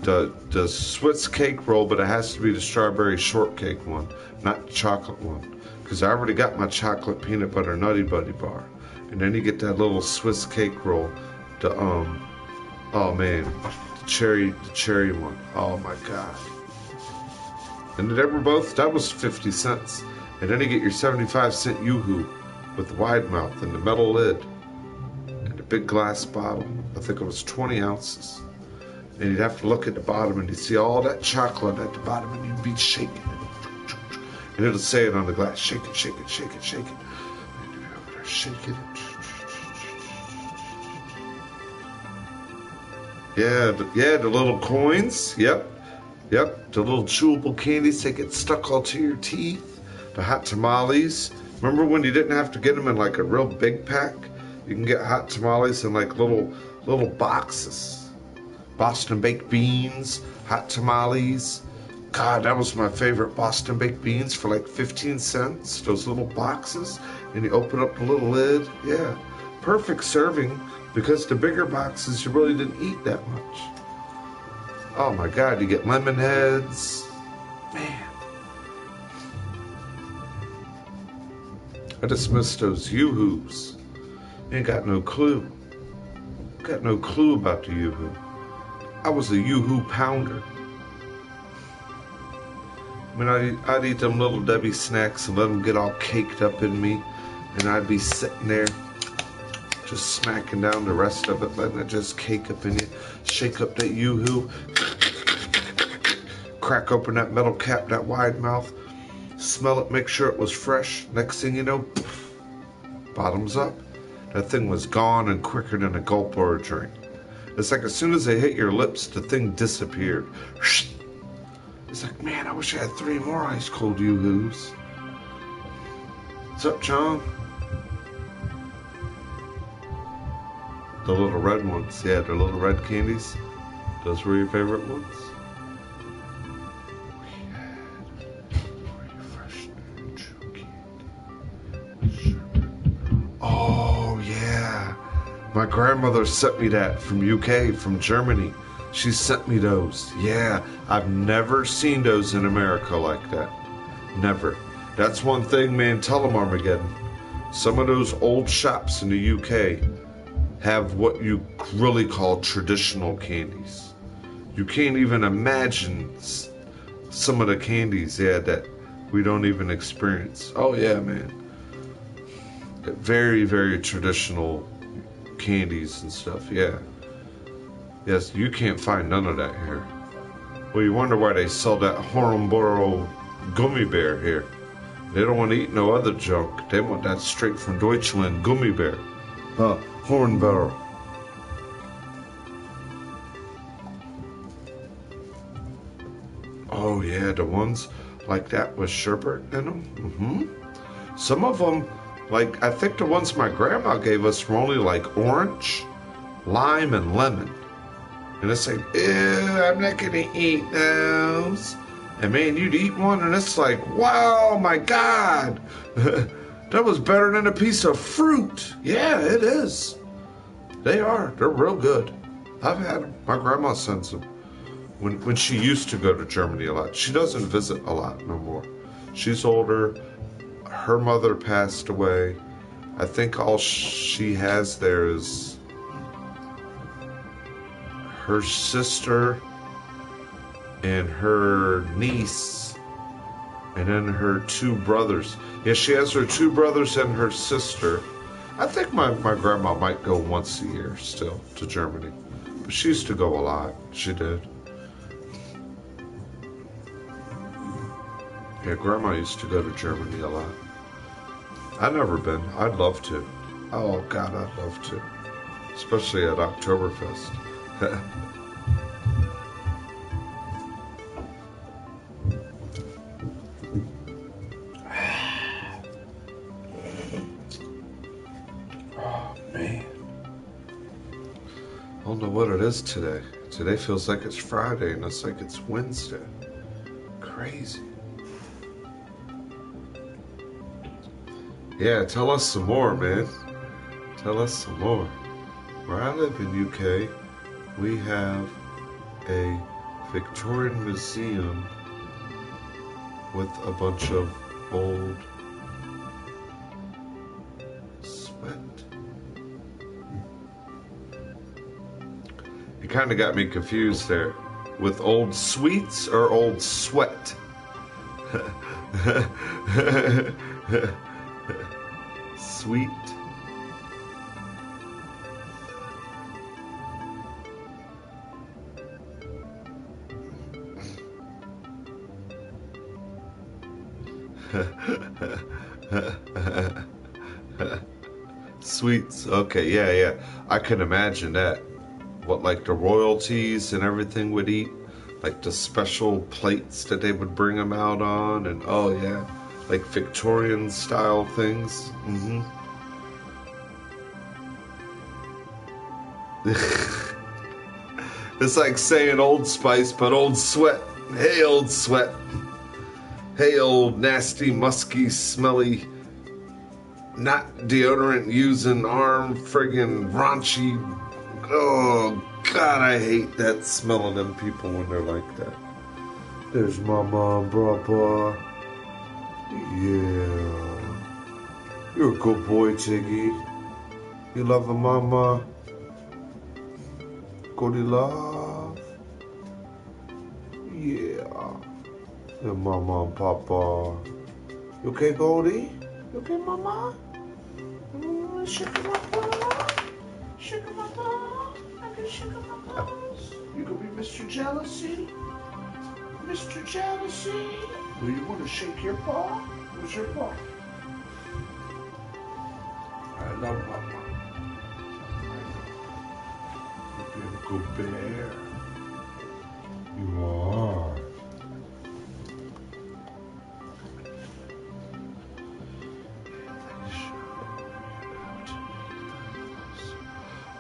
The Swiss cake roll, but it has to be the strawberry shortcake one, not the chocolate one. Because I already got my chocolate peanut butter Nutty Buddy bar. And then you get that little Swiss cake roll. Oh man, the cherry one. Oh my god. And they were both, that was 50 cents. And then you get your 75-cent Yoo-Hoo with the wide mouth and the metal lid and the big glass bottle. I think it was 20 ounces. And you'd have to look at the bottom and you'd see all that chocolate at the bottom and you'd be shaking it. And it'll say it on the glass, shake it, shake it, shake it, shake it. And you'd be over there shaking it. Yeah, the little coins, yep, the little chewable candies that get stuck all to your teeth. The hot tamales. Remember when you didn't have to get them in like a real big pack? You can get hot tamales in like little boxes. Boston baked beans, hot tamales. God, that was my favorite, Boston baked beans for like 15 cents. Those little boxes, and you open up the little lid. Yeah, perfect serving because the bigger boxes you really didn't eat that much. Oh my God, you get lemon heads. Man, I just missed those Yoo-Hoos. Ain't got no clue. Got no clue about the Yoo-Hoo. I was a Yoo-Hoo pounder. I mean, I'd eat them Little Debbie snacks and let them get all caked up in me, and I'd be sitting there just smacking down the rest of it, letting it just cake up in you. Shake up that Yoo-Hoo, crack open that metal cap, that wide mouth, smell it, make sure it was fresh. Next thing you know, bottoms up. That thing was gone and quicker than a gulp or a drink. It's like as soon as they hit your lips, the thing disappeared. It's like, man, I wish I had 3 more ice cold Yoo-Hoos. What's up, John? The little red ones, yeah, the little red candies. Those were your favorite ones? We had fresh chew candy. Oh, yeah. My grandmother sent me that from UK, from Germany. She sent me those. Yeah, I've never seen those in America like that. Never. That's one thing, man, tell them Armageddon. Some of those old shops in the UK have what you really call traditional candies. You can't even imagine some of the candies, yeah, that we don't even experience. Oh, yeah, man. Very, very traditional candies and stuff, yeah. Yes, you can't find none of that here. Well, you wonder why they sell that Hornborough gummy bear here. They don't want to eat no other junk. They want that straight from Deutschland gummy bear. Hornborough. Oh yeah, the ones like that with sherbet in them. Some of them, like, I think the ones my grandma gave us were only like orange, lime, and lemon. And it's like, ew, I'm not gonna eat those. And man, you'd eat one and it's like, wow, my God. That was better than a piece of fruit. Yeah, it is. They are. They're real good. I've had them. My grandma sends them. When she used to go to Germany a lot. She doesn't visit a lot no more. She's older. Her mother passed away. I think all she has there is her sister and her niece, and then her 2 brothers. Yeah, she has her 2 brothers and her sister. I think my grandma might go once a year still to Germany. But she used to go a lot. She did. Yeah, Grandma used to go to Germany a lot. I've never been. I'd love to. Oh, God, I'd love to. Especially at Oktoberfest. Oh, man. I don't know what it is today. Today feels like it's Friday, and it's like it's Wednesday. Crazy. Yeah, tell us some more, man. Tell us some more. Where I live in UK, we have a Victorian museum with a bunch of old sweat. You kind of got me confused there. With old sweets or old sweat? Sweet. Sweets. Okay, yeah. I can imagine that. What, like the royalties and everything would eat? Like the special plates that they would bring them out on, and oh yeah, like Victorian style things. Mm-hmm. It's like saying Old Spice, but Old Sweat. Hey, Old Sweat. Hey, old nasty, musky, smelly, not deodorant using arm friggin' raunchy. Oh, God, I hate that smell of them people when they're like that. There's Mama and Papa. Yeah. You're a good boy, Tiggy. You love a Mama? Goldie love? Yeah. Yeah, Mama and Papa. You okay, Goldie? You okay, Mama? Shake him up, Mama. Shake him up, Mama. I can shake him up, Mama. You gonna be Mr. Jealousy? Mr. Jealousy? Well, you want to shake your paw? Where's your paw? I love Mama. You're a good bear. You are.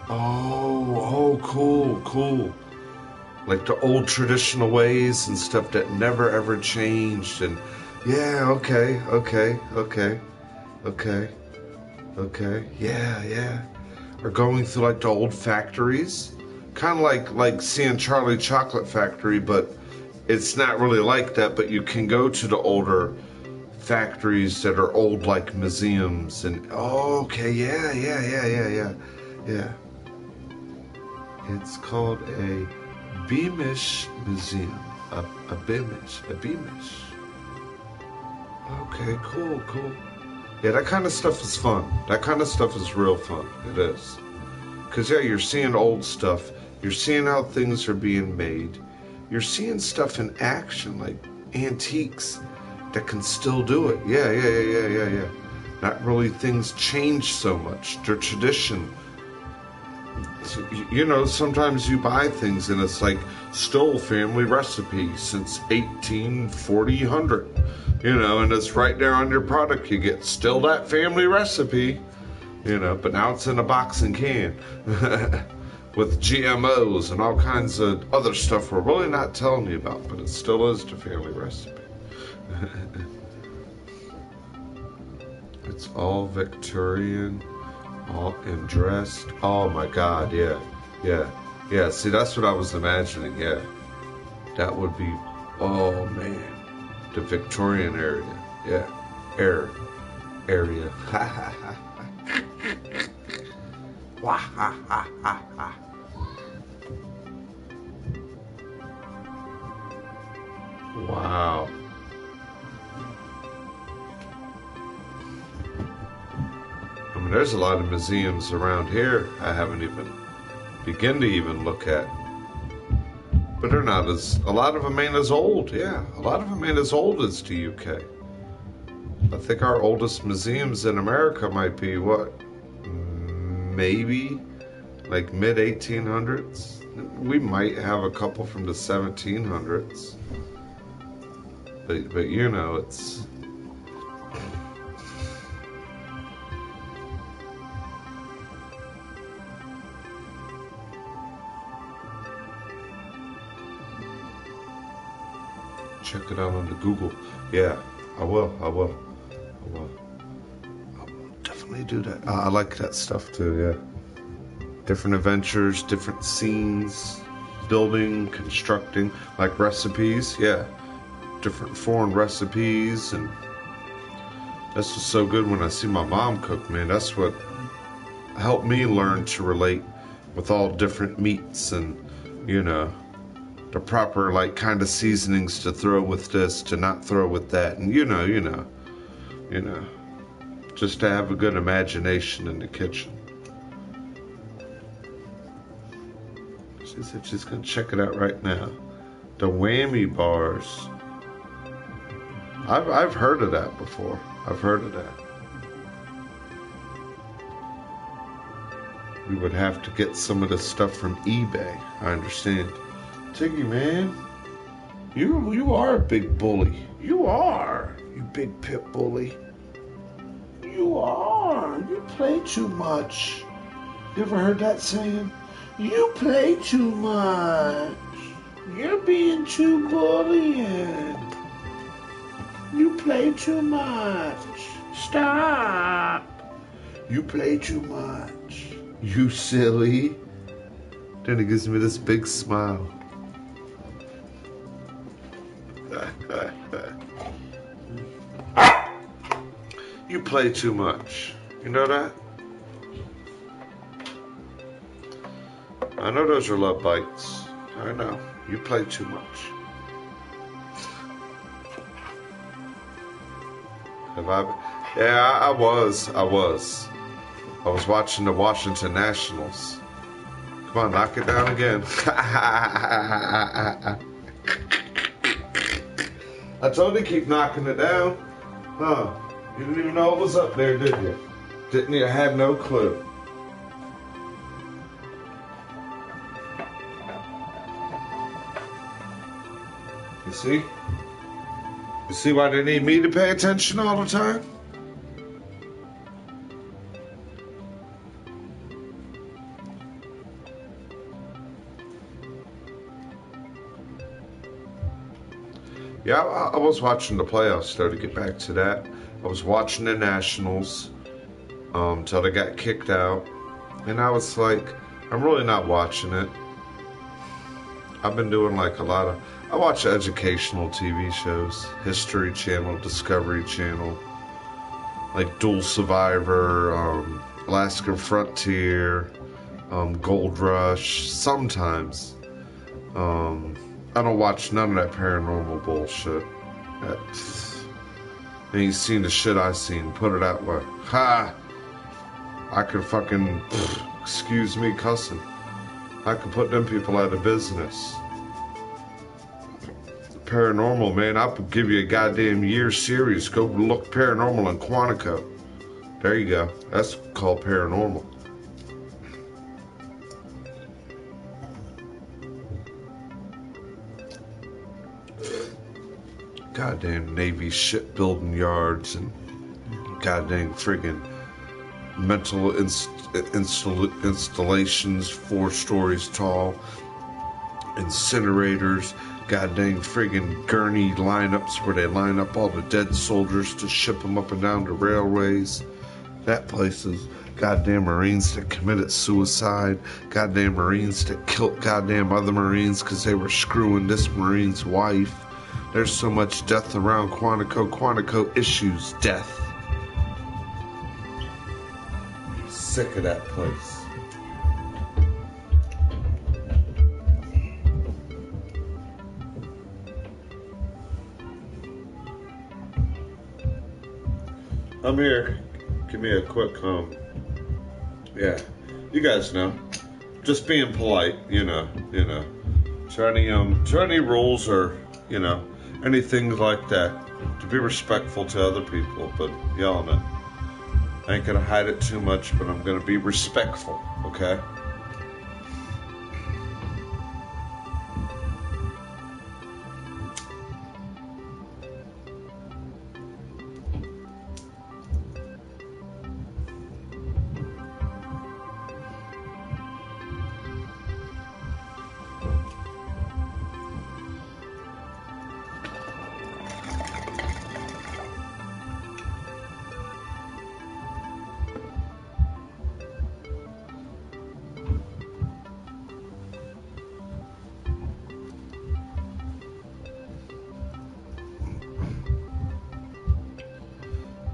Oh, cool. Like the old traditional ways and stuff that never ever changed. And yeah, okay. Yeah. Or going through like the old factories. Kind of like seeing Charlie Chocolate Factory, but it's not really like that. But you can go to the older factories that are old like museums. And oh, okay, yeah. It's called a Beamish Museum. A Beamish. Okay, cool. Yeah, that kind of stuff is fun. That kind of stuff is real fun. It is. Because, yeah, you're seeing old stuff. You're seeing how things are being made. You're seeing stuff in action, like antiques that can still do it. Yeah. Not really things change so much. Their tradition. You know, sometimes you buy things and it's like still family recipe since 1840, 100. You know, and it's right there on your product. You get still that family recipe. You know, but now it's in a box and can with GMOs and all kinds of other stuff we're really not telling you about, but it still is the family recipe. It's all Victorian. All and dressed. Oh my God, yeah. See, that's what I was imagining, yeah. That would be, oh man, the Victorian area, yeah. area. Ha ha ha. Wah ha ha ha ha. Wow. I mean, there's a lot of museums around here I haven't even begun to even look at. But they're not as, a lot of them ain't as old, yeah. A lot of them ain't as old as the UK. I think our oldest museums in America might be, what, maybe like mid-1800s? We might have a couple from the 1700s. But you know, it's... Check it out on the Google. Yeah, I will definitely do that. I like that stuff too, yeah. Different adventures, different scenes, building, constructing, like recipes, yeah. Different foreign recipes, and that's what's so good when I see my mom cook, man. That's what helped me learn to relate with all different meats and, you know, the proper, like, kind of seasonings to throw with this, to not throw with that, and you know, just to have a good imagination in the kitchen. She said she's gonna check it out right now. The whammy bars. I've heard of that before. I've heard of that. We would have to get some of this stuff from eBay. I understand. Tiggy, man, you are a big bully. You are, you big pit bully. You are. You play too much. You ever heard that saying? You play too much. You're being too bullying. You play too much. Stop. You play too much. You silly. Then it gives me this big smile. You play too much. You know that? I know those are love bites. I know. You play too much. Have I? Yeah, I was. I was watching the Washington Nationals. Come on, knock it down again. I told you to keep knocking it down. Huh? You didn't even know it was up there, did you? Didn't you? I had no clue. You see? You see why they need me to pay attention all the time? Yeah, I was watching the playoffs, though, to get back to that. I was watching the Nationals till they got kicked out. And I was like, I'm really not watching it. I've been doing like a lot of... I watch educational TV shows. History Channel, Discovery Channel. Like Dual Survivor, Alaska Frontier, Gold Rush. Sometimes. I don't watch none of that paranormal bullshit. And you've seen the shit I seen, put it that way. Ha! I could fucking, excuse me cussing. I could put them people out of business. Paranormal, man, I could give you a goddamn year series. Go look Paranormal in Quantico. There you go. That's called paranormal. Goddamn Navy shipbuilding yards and goddamn friggin' mental installations 4 stories tall, incinerators, goddamn friggin' gurney lineups where they line up all the dead soldiers to ship them up and down the railways. That place is goddamn Marines that committed suicide, goddamn Marines that killed goddamn other Marines because they were screwing this Marine's wife. There's so much death around Quantico. Quantico issues death. Sick of that place. I'm here. Give me a quick yeah. You guys know. Just being polite, you know. To any rules or, anything like that. To be respectful to other people, but yelling it. I ain't gonna hide it too much, but I'm gonna be respectful, okay?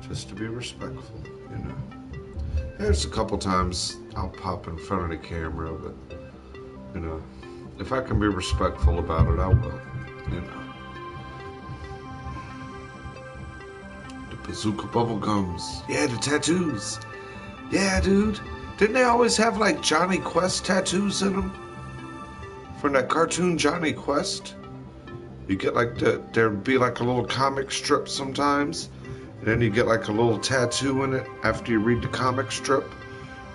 Just to be respectful, There's a couple times I'll pop in front of the camera, but, if I can be respectful about it, I will, The bazooka bubble gums. Yeah, the tattoos. Yeah, dude. Didn't they always have, like, Johnny Quest tattoos in them? From that cartoon Johnny Quest? You get, like, there'd be, like, a little comic strip sometimes. And then you get like a little tattoo in it after you read the comic strip.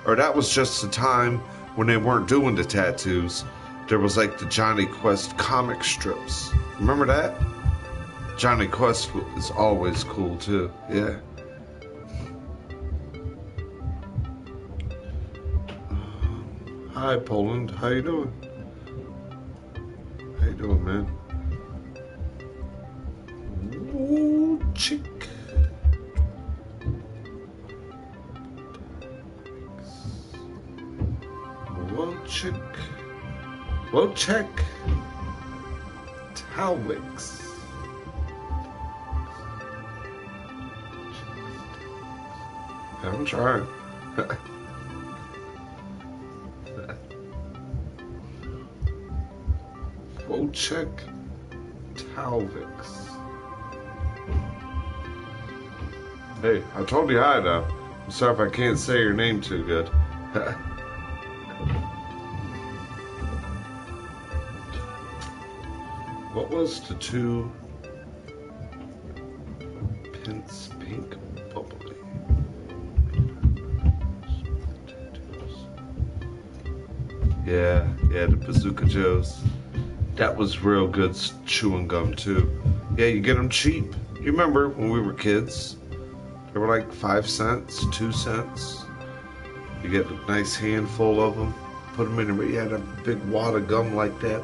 Or that was just the time when they weren't doing the tattoos. There was like the Johnny Quest comic strips. Remember that? Johnny Quest is always cool too. Yeah. Hi Poland, how you doing? How you doing, man? Ooh, chick. Wojciech Talwix. I'm trying. Wojciech Talwix. Hey, I told you hi though. I'm sorry if I can't say your name too good. What was the 2 pence pink bubbly? Yeah, the Bazooka Joes. That was real good chewing gum too. Yeah, you get them cheap. You remember when we were kids? They were like 5 cents, 2 cents. You get a nice handful of them, put them in there. You had a big wad of gum like that.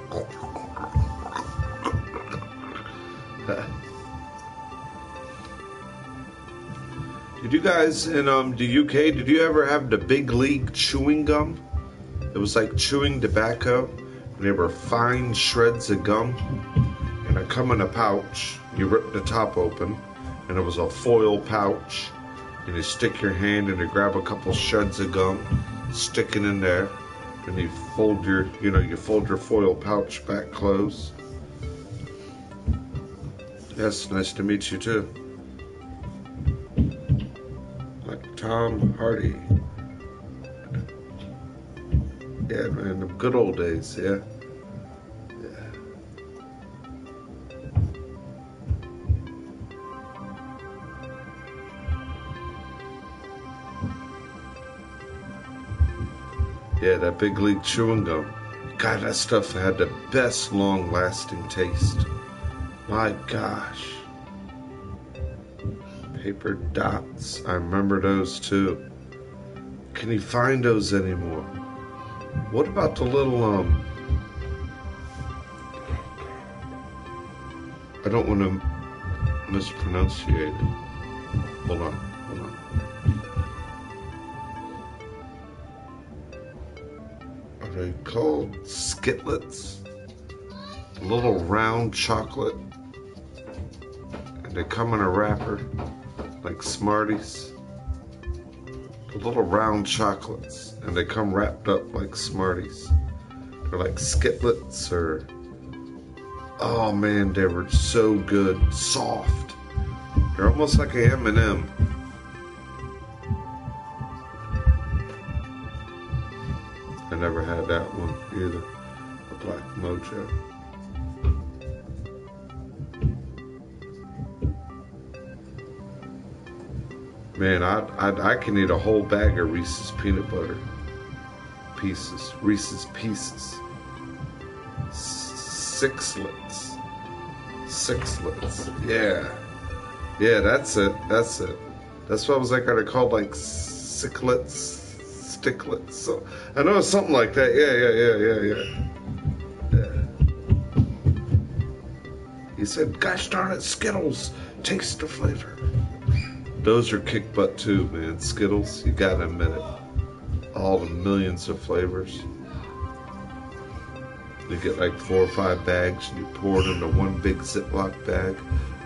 Did you guys in the UK, did you ever have the Big League chewing gum? It was like chewing tobacco, and they were fine shreds of gum, and it come in a pouch. You rip the top open, and it was a foil pouch, and you stick your hand and you grab a couple shreds of gum, stick it in there, and you fold your foil pouch back closed. Yes, nice to meet you too. Like Tom Hardy. Yeah, man, the good old days, yeah. Yeah, that Big League chewing gum. God, that stuff had the best long-lasting taste. My gosh. Paper dots. I remember those too. Can you find those anymore? What about the little, I don't want to mispronunciate it. Hold on. Are they called Skitlets? A little round chocolate. And they come in a wrapper, like Smarties. little round chocolates, and they come wrapped up like Smarties. They're like Skitlets or, oh man, they were so good, soft. They're almost like a M&M. I never had that one either, a Black Mojo. Man, I can eat a whole bag of Reese's peanut butter pieces. Reese's Pieces. Sixlets. Yeah. Yeah, that's it. That's what I was like. Are they called like sticklets? So I know it's something like that. Yeah. He said, gosh darn it, Skittles. Taste the flavor. Those are kick butt too, man. Skittles, you gotta admit it. All the millions of flavors. You get like 4 or 5 bags and you pour it into one big Ziploc bag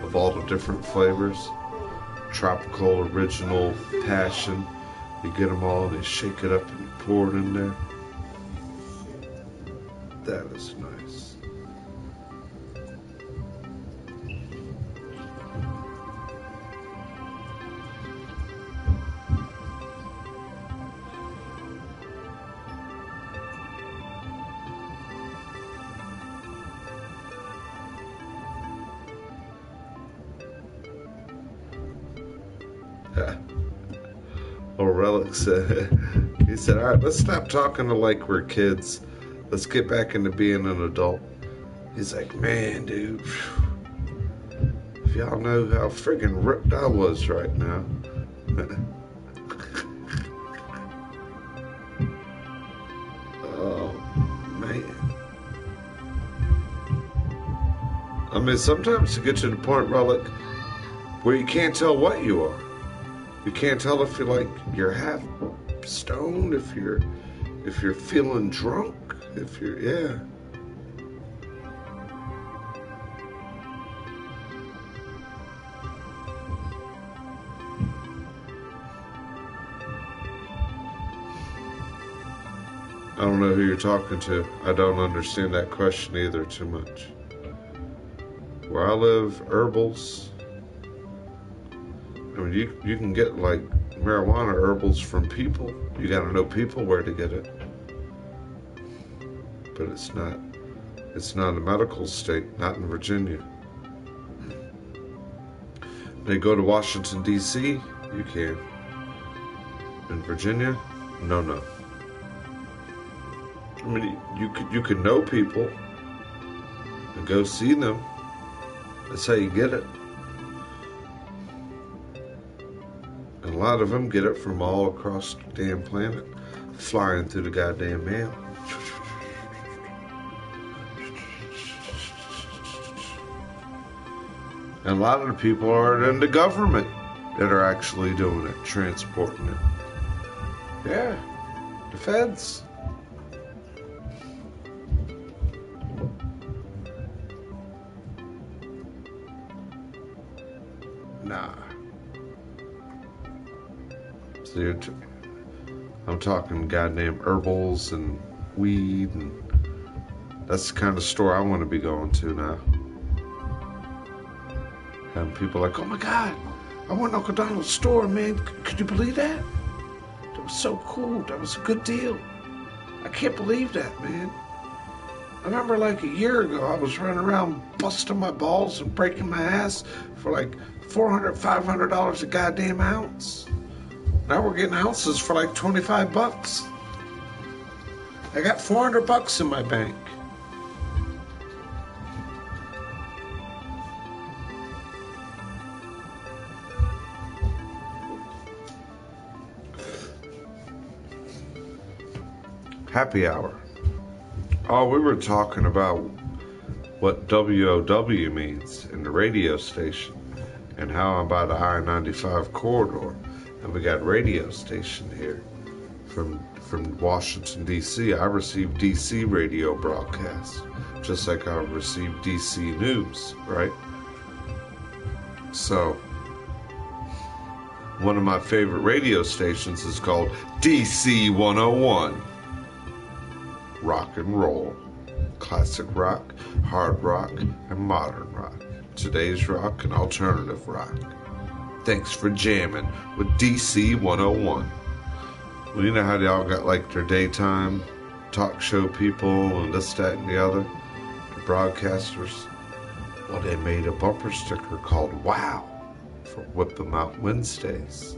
of all the different flavors. Tropical, original, passion. You get them all and you shake it up and you pour it in there. That is nice. Old Relic said, he said, all right, let's stop talking like we're kids. Let's get back into being an adult. He's like, man, dude, if y'all know how friggin' ripped I was right now. Oh, man. I mean, sometimes you get to the point, Relic, where you can't tell what you are. You can't tell if you're half stoned, if you're feeling drunk, yeah. I don't know who you're talking to. I don't understand that question either too much. Where I live, herbals. I mean, you can get like marijuana herbals from people. You gotta know people where to get it. But it's not a medical state, not in Virginia. They go to Washington, D.C., you can. In Virginia, no. I mean, you could know people and go see them. That's how you get it. And a lot of them get it from all across the damn planet, flying through the goddamn mail. And a lot of the people are in the government that are actually doing it, transporting it. Yeah, the feds. Nah. So I'm talking goddamn herbals and weed, and that's the kind of store I want to be going to now. Having people like, oh my God, I went to uncleDONALD's store, man. Could you believe that? That was so cool. That was a good deal. I can't believe that, man. I remember like a year ago, I was running around busting my balls and breaking my ass for like $400, $500 a goddamn ounce. Now we're getting ounces for like $25. I got $400 in my bank. Happy hour. Oh, we were talking about what WOW means in the radio station and how I'm by the I-95 corridor. And we got radio station here from Washington, D.C. I receive D.C. radio broadcasts, just like I receive D.C. news, right? So, One of my favorite radio stations is called DC 101. Rock and roll. Classic rock, hard rock, and modern rock. Today's rock and alternative rock. Thanks for jamming with DC 101. Well, you know how they all got like their daytime talk show people and this, that, and the other? The broadcasters. Well, they made a bumper sticker called WOW for Whip 'em Out Wednesdays.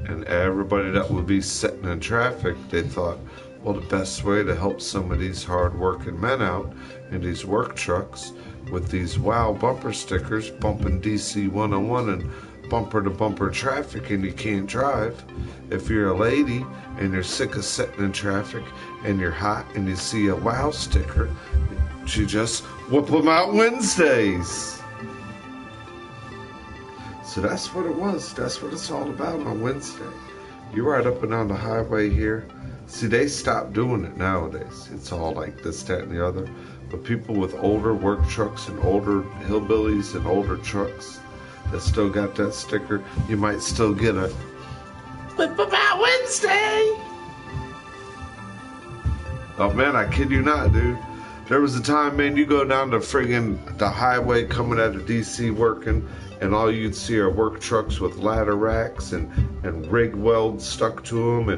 And everybody that would be sitting in traffic, they thought, well, the best way to help some of these hard-working men out in these work trucks with these WOW bumper stickers bumping DC 101 and bumper-to-bumper traffic and you can't drive. If you're a lady and you're sick of sitting in traffic and you're hot and you see a WOW sticker, you just whip 'em out Wednesdays. So that's what it was. That's what it's all about on Wednesday. You ride up and down the highway here. See, they stopped doing it nowadays. It's all like this, that, and the other. But people with older work trucks and older hillbillies and older trucks that still got that sticker, you might still get a Whip 'em Out Wednesday. Oh man, I kid you not, dude. There was a time, man, you go down to friggin' the highway coming out of DC working, and all you'd see are work trucks with ladder racks and rig welds stuck to them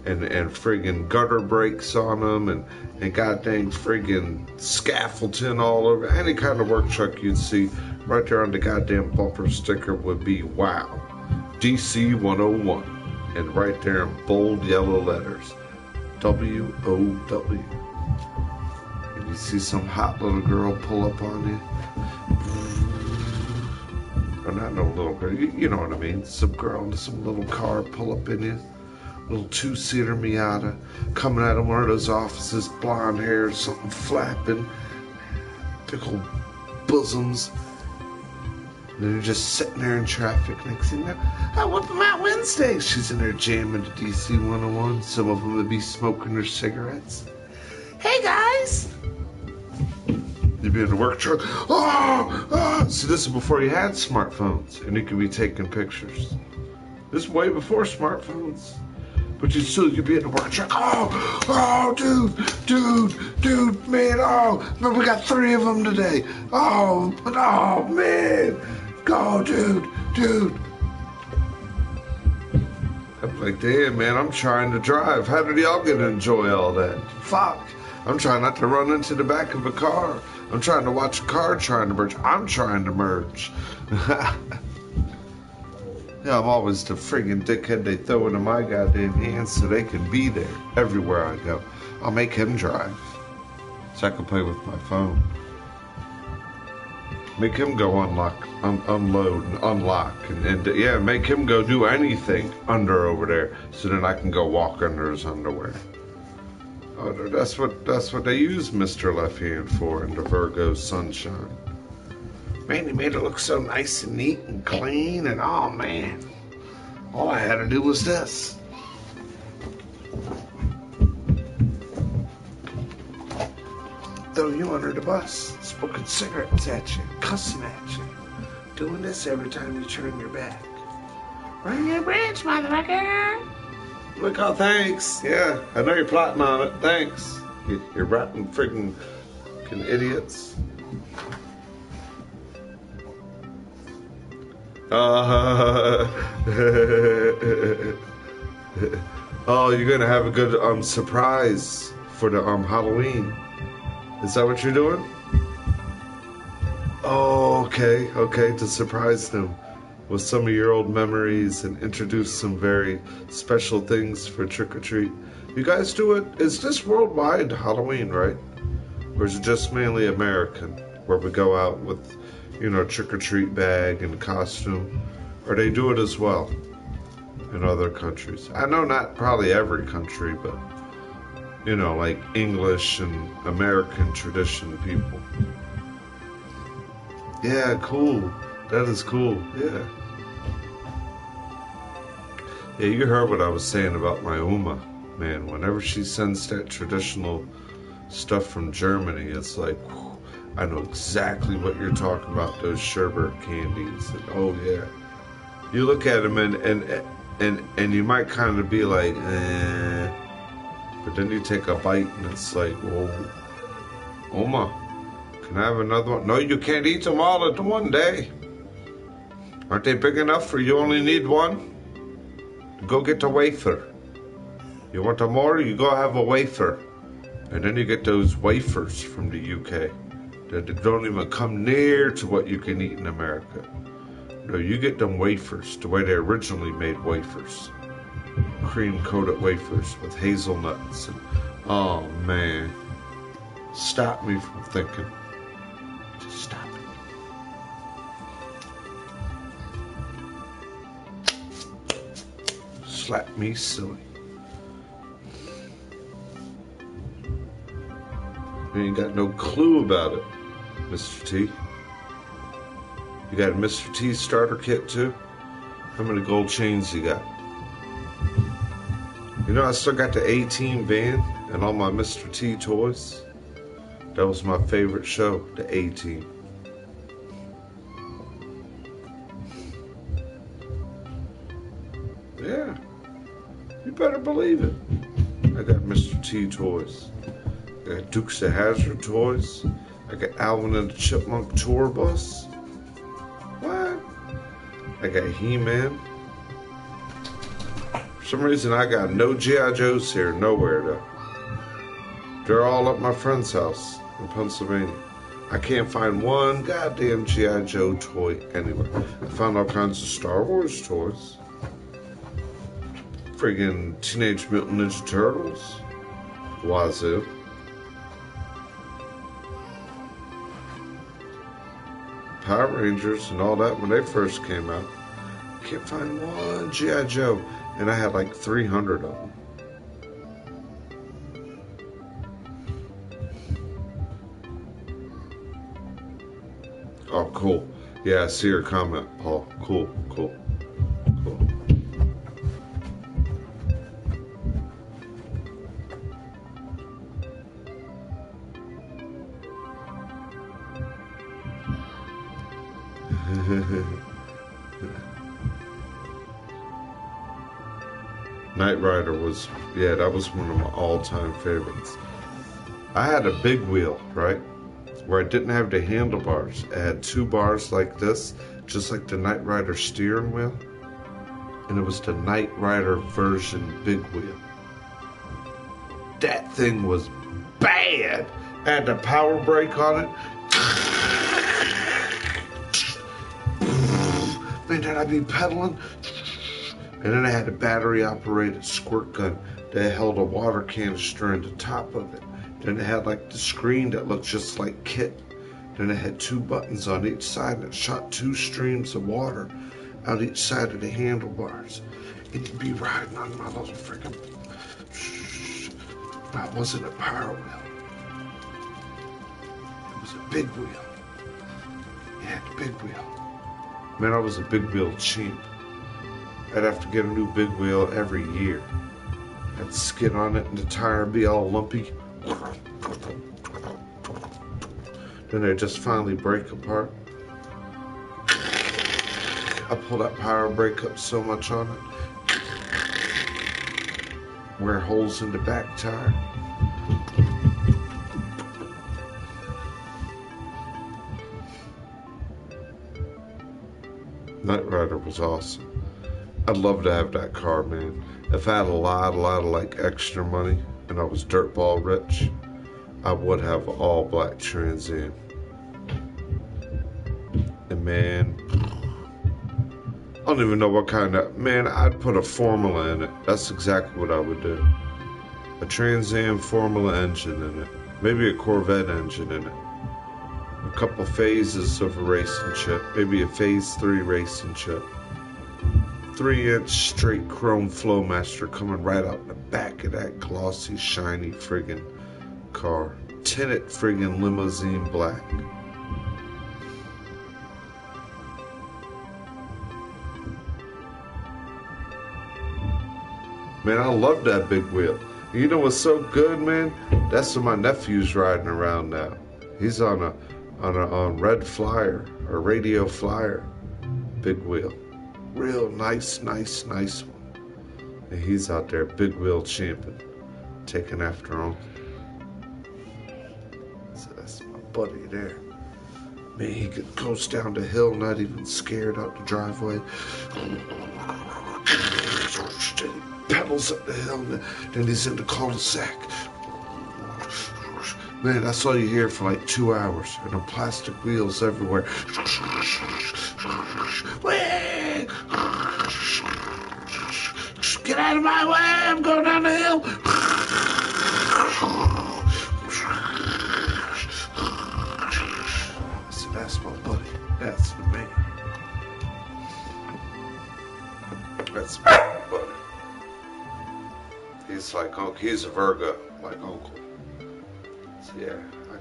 and friggin' gutter brakes on them and goddamn friggin' scaffolding all over. Any kind of work truck you'd see, right there on the goddamn bumper sticker would be WOW, DC 101, and right there in bold yellow letters, WOW. And you see some hot little girl pull up on you. Or not no little girl, you know what I mean. Some girl in some little car pull up in you. Little two-seater Miata coming out of one of those offices, blonde hair, something flapping, big old bosoms. And then you're just sitting there in traffic. Next thing you know, I Whip 'em Out Wednesday. She's in there jamming to DC 101. Some of them would be smoking their cigarettes. Hey guys! You'd be in the work truck. Oh! See, this is before you had smartphones and you could be taking pictures. This is way before smartphones. But you'd be in the work truck. Oh, dude, man. Oh, man, we got 3 of them today. Oh, man. Go, dude. I'm like, damn, man, I'm trying to drive. How did y'all get to enjoy all that? Fuck. I'm trying not to run into the back of a car. I'm trying to watch a car trying to merge. I'm trying to merge. Yeah, I'm always the friggin' dickhead they throw into my goddamn hands so they can be there everywhere I go. I'll make him drive so I can play with my phone. Make him go unload and unlock and yeah, make him go do anything under over there so then I can go walk under his underwear. Oh, that's what they use Mr. Left Hand for in the Virgo Sunshine. Man, he made it look so nice and neat and clean, and oh man, all I had to do was this. Throw you under the bus, smoking cigarettes at you, cussing at you, doing this every time you turn your back. Run your bridge, motherfucker! Look, oh, thanks. Yeah, I know you're plotting on it. Thanks. You're rotten freaking idiots. Oh, you're gonna have a good surprise for the Halloween. Is that what you're doing? Oh, okay, to surprise them with some of your old memories and introduce some very special things for trick-or-treat. You guys do it, is this worldwide Halloween, right? Or is it just mainly American, where we go out with, trick-or-treat bag and costume? Or they do it as well in other countries? I know not probably every country, but, like English and American tradition people. Yeah, cool. That is cool, yeah. Yeah, you heard what I was saying about my Uma. Man, whenever she sends that traditional stuff from Germany, it's like, whew, I know exactly what you're talking about, those sherbet candies. And, oh, yeah. You look at them and you might kind of be like, eh. But then you take a bite and it's like, whoa, Oma, can I have another one? No, you can't eat them all at one day. Aren't they big enough for you only need one? Go get a wafer. You want a more? You go have a wafer. And then you get those wafers from the UK that don't even come near to what you can eat in America. No, you get them wafers the way they originally made wafers. Cream-coated wafers with hazelnuts. And, oh, man. Stop me from thinking. Just stop it. Slap me silly. You ain't got no clue about it, Mr. T. You got a Mr. T starter kit too? How many gold chains you got? You know, I still got the A-Team van and all my Mr. T toys. That was my favorite show, the A-Team. Yeah, you better believe it. I got Mr. T toys. I got Dukes of Hazzard toys. I got Alvin and the Chipmunk tour bus. What? I got He-Man. For some reason, I got no G.I. Joes here, nowhere though. They're all at my friend's house in Pennsylvania. I can't find one goddamn G.I. Joe toy anywhere. I found all kinds of Star Wars toys. Friggin' Teenage Mutant Ninja Turtles. Wazoo. Power Rangers and all that when they first came out. I can't find one G.I. Joe. And I had like 300 of them. Oh, cool. Yeah, I see your comment, Paul. Cool, cool, cool. Knight Rider was, yeah, that was one of my all-time favorites. I had a big wheel, right, where I didn't have the handlebars. It had two bars like this, just like the Knight Rider steering wheel. And it was the Knight Rider version big wheel. That thing was bad. I had the power brake on it. Man, then I'd be pedaling. And then I had a battery-operated squirt gun that held a water canister in the top of it. Then it had like the screen that looked just like Kit. Then it had two buttons on each side that shot two streams of water out each side of the handlebars. And you'd be riding on my little freaking... That wasn't a power wheel. It was a big wheel. Yeah, the big wheel. Man, I was a big wheel champ. I'd have to get a new big wheel every year. I'd skid on it and the tire would be all lumpy. Then they'd just finally break apart. I pull that power brake up so much on it. Wear holes in the back tire. Knight Rider was awesome. I'd love to have that car, man. If I had a lot of like extra money and I was dirtball rich, I would have an all black Trans Am. And man, I don't even know what kind of, man, I'd put a Formula in it. That's exactly what I would do. A Trans Am Formula engine in it. Maybe a Corvette engine in it. A couple phases of a racing chip. Maybe a phase 3 racing chip. 3-inch straight chrome Flowmaster coming right out the back of that glossy, shiny friggin' car. Tinted friggin' limousine black. Man, I love that big wheel. You know what's so good, man? That's what my nephew's riding around now. He's on a Red Flyer, or Radio Flyer, big wheel. real nice one. And he's out there, big wheel champion, taking after Uncle. So that's my buddy there. Man, he goes down the hill, not even scared out the driveway. Pedals up the hill, and then he's in the cul-de-sac. Man, that's all you hear for like 2 hours, and the plastic wheels everywhere. Get out of my way, I'm going down the hill. So that's my buddy. That's the man. That's my buddy. He's like Uncle. He's a Virgo, like Uncle. So yeah, I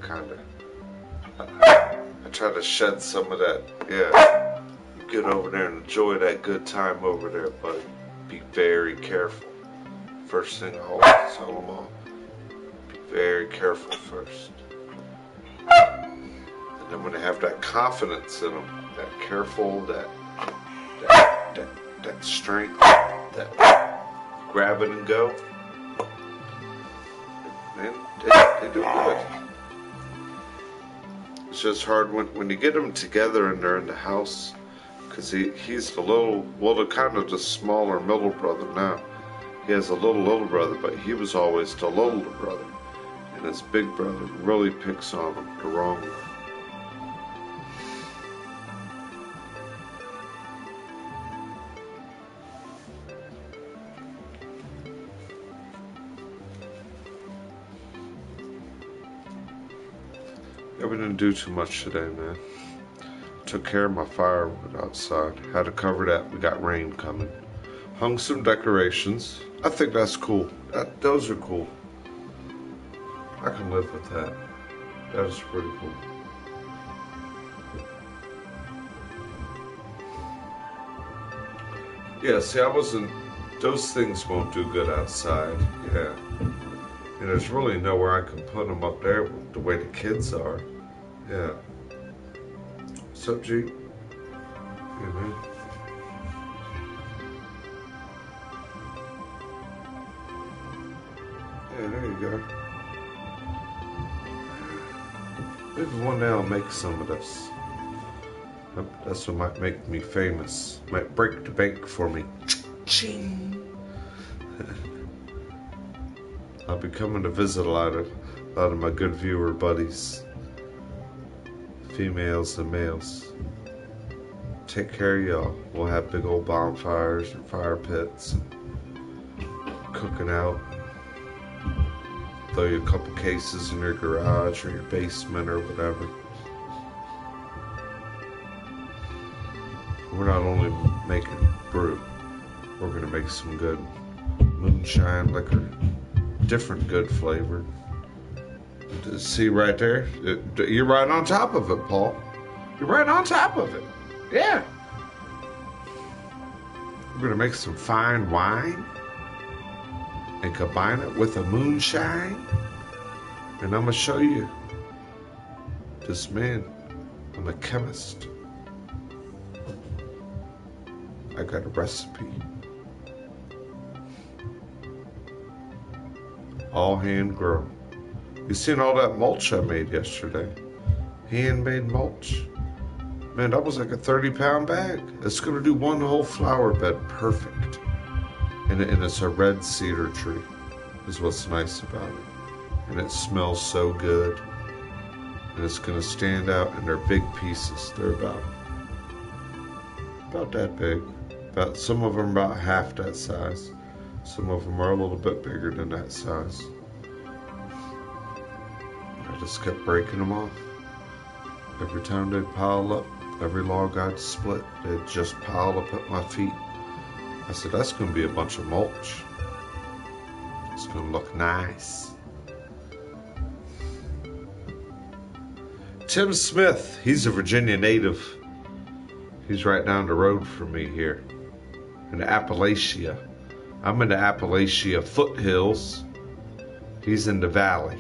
try to shed some of that. Yeah, get over there and enjoy that good time over there, buddy. Be very careful. First thing I always tell them all, be very careful first. And then when they have that confidence in them, that careful, that strength, that grab it and go, man, they do good. It's just hard when you get them together and they're in the house. Because he's the kind of the smaller middle brother now. He has a little brother, but he was always the little brother. And his big brother really picks on him the wrong way. Yeah, we didn't do too much today, man. Took care of my firewood outside. Had to cover that. We got rain coming. Hung some decorations. I think that's cool. Those are cool. I can live with that. That is pretty cool. Yeah, see, those things won't do good outside. Yeah. And there's really nowhere I can put them up there with the way the kids are. Yeah. What's up, G? Yeah, man. Yeah, there you go. Maybe one day I'll make some of this. That's what might make me famous. Might break the bank for me. Ching. I'll be coming to visit a lot of my good viewer buddies. Females and males. Take care of y'all. We'll have big old bonfires and fire pits and cooking out. Throw you a couple cases in your garage or your basement or whatever. We're not only making brew, we're gonna make some good moonshine liquor, different good flavor. See right there? You're right on top of it, Paul. You're right on top of it. Yeah. We're gonna make some fine wine and combine it with a moonshine. And I'm gonna show you this man. I'm a chemist. I got a recipe. All hand grown. You seen all that mulch I made yesterday? Handmade mulch. Man, that was like a 30-pound bag. It's gonna do one whole flower bed perfect. And it's a red cedar tree, is what's nice about it. And it smells so good. And it's gonna stand out, and they're big pieces. They're about that big. Some of them are about half that size. Some of them are a little bit bigger than that size. I just kept breaking them off. Every time they'd pile up, every log I'd split, they'd just pile up at my feet. I said, that's going to be a bunch of mulch. It's going to look nice. Tim Smith, he's a Virginia native. He's right down the road from me here in Appalachia. I'm in the Appalachia foothills. He's in the valley.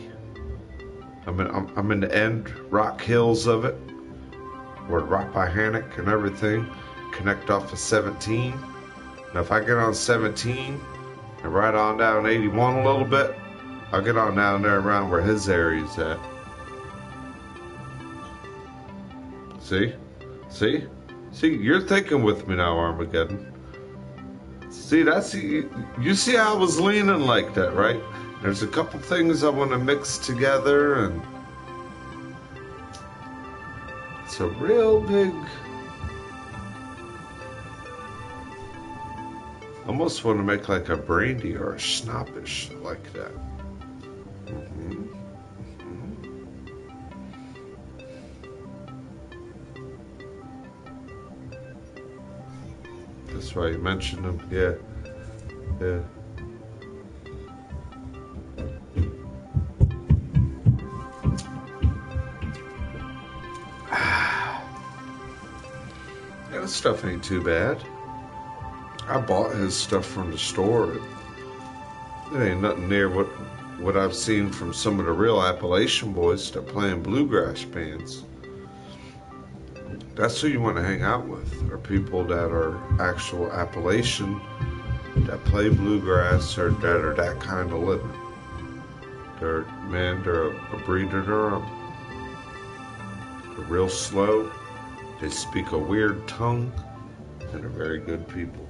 I'm in the end rock hills of it, where Rappahannock and everything. connect off of 17. Now if I get on 17 and ride on down 81 a little bit, I'll get on down there around where his area's at. See? See? See, you're thinking with me now, Armageddon. See, you see how I was leaning like that, right? There's a couple things I want to mix together, and it's a real big, almost want to make like a brandy or a schnappish like that. That's why you mentioned them. Yeah. Yeah. Yeah, this stuff ain't too bad. I bought his stuff from the store. It ain't nothing near what I've seen from some of the real Appalachian boys that playing bluegrass bands. That's who you want to hang out with, are people that are actual Appalachian, that play bluegrass, or that are that kind of living. They're a breed of their own. They're real slow, they speak a weird tongue, and are very good people.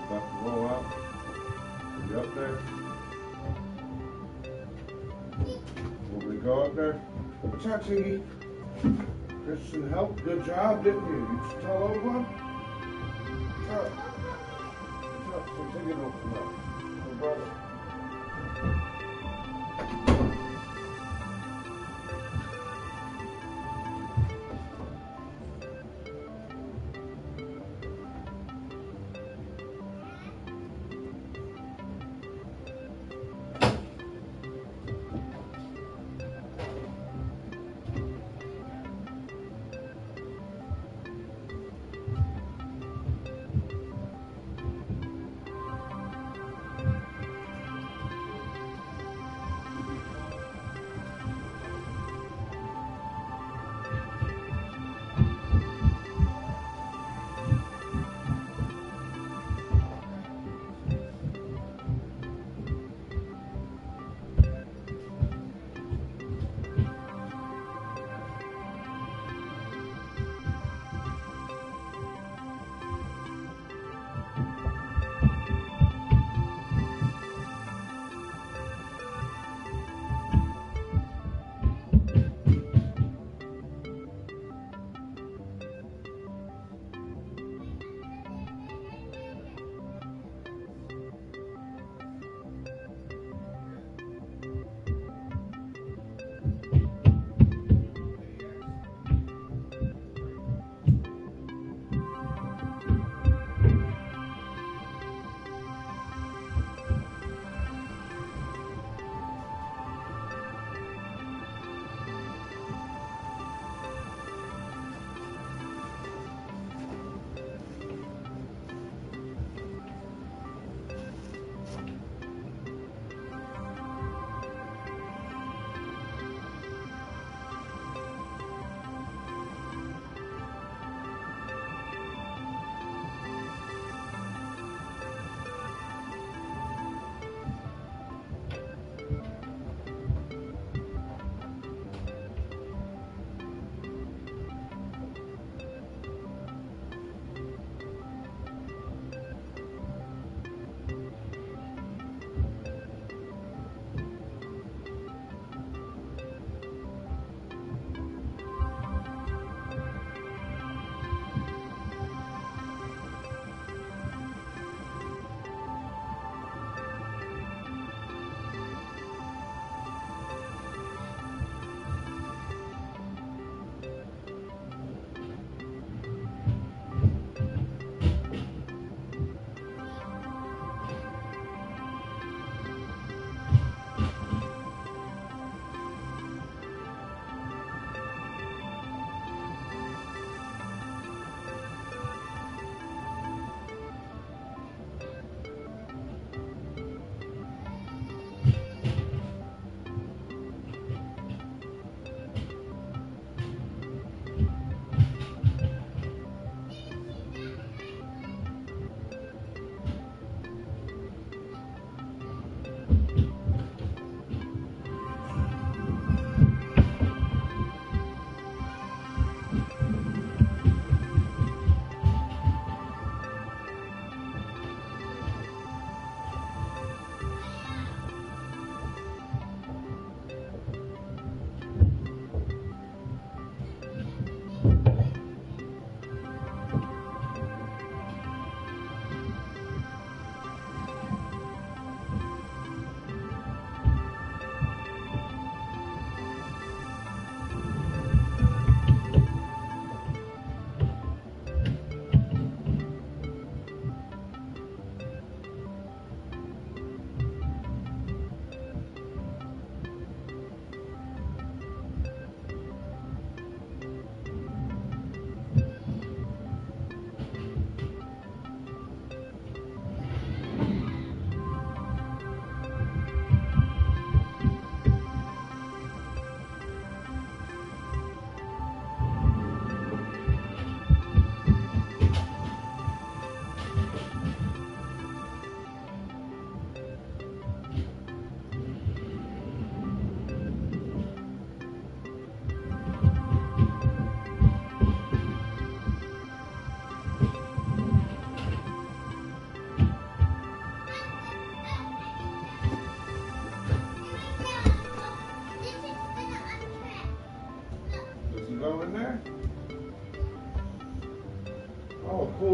About to roll out. Are you up there? Will we go up there? What's that, Tiggy? Christian help. Good job, didn't you? You should tell over one? Chuck. Chuck, so take it over now. Your brother.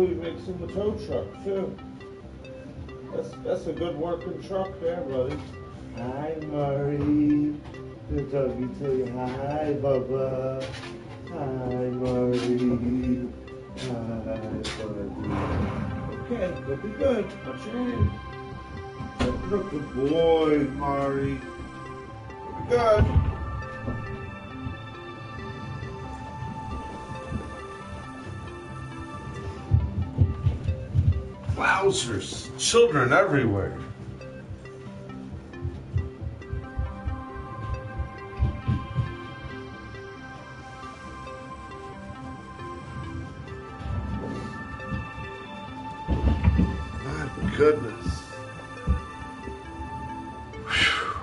he makes him a tow truck too. That's a good working truck there, buddy. Hi, Murray. The doggy tell you hi, Bubba. Hi, Murray. Hi, buddy. Okay, look good. Watch your hand. Look good boy, Murray. Look good. Wowzers, children everywhere. My goodness. Whew.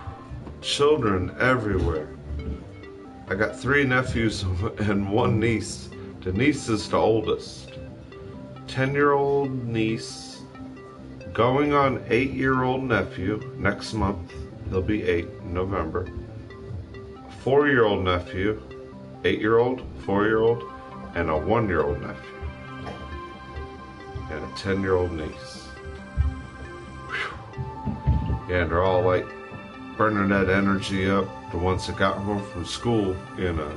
Children everywhere. I got 3 nephews and 1 niece. The niece is the oldest. 10-year-old niece, going on 8-year-old nephew next month. He'll be 8 in November. 4-year-old nephew, 8-year-old, 4-year-old, and a 1-year-old nephew. And a 10-year-old niece. Whew. Yeah, and they're all like burning that energy up. The ones that got home from school, you know.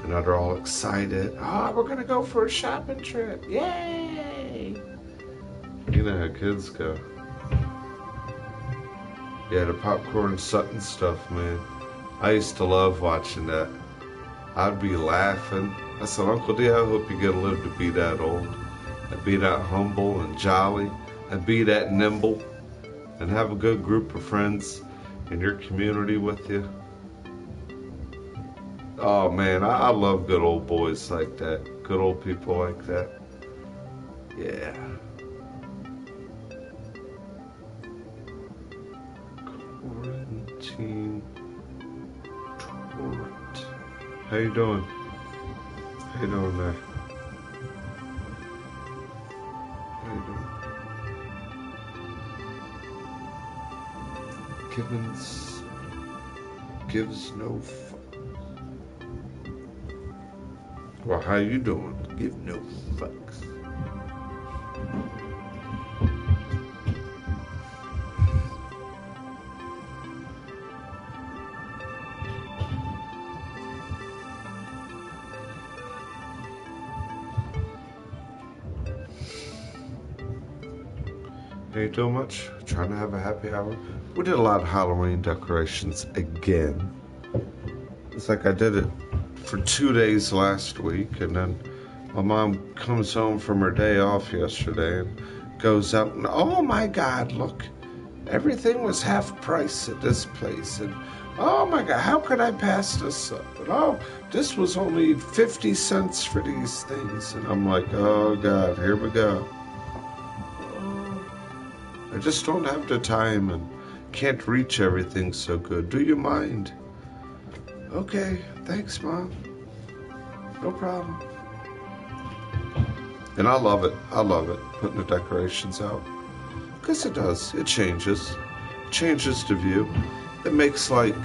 And now they're all excited. Oh, we're gonna go for a shopping trip. Yay! You know how kids go. Yeah, the popcorn Sutton stuff, man. I used to love watching that. I'd be laughing. I said, Uncle D, I hope you get to live to be that old. And be that humble and jolly. And be that nimble. And have a good group of friends in your community with you. Oh man, I love good old boys like that. Good old people like that. Yeah. Quarantine torrent. How you doing? How you doing there? How you doing? Gives no fuck. Well, how you doing? Give no fucks. Ain't doing much. Trying to have a happy hour. We did a lot of Halloween decorations again. It's like I did it for 2 days last week, and then my mom comes home from her day off yesterday and goes out and, oh my God, look, everything was half price at this place, and oh my God, how could I pass this up? And oh, this was only 50 cents for these things. And I'm like, oh God, here we go. I just don't have the time and can't reach everything so good. Do you mind? Okay, thanks, Mom. No problem. And I love it. I love it, putting the decorations out. Because it does. It changes. It changes the view. It makes like,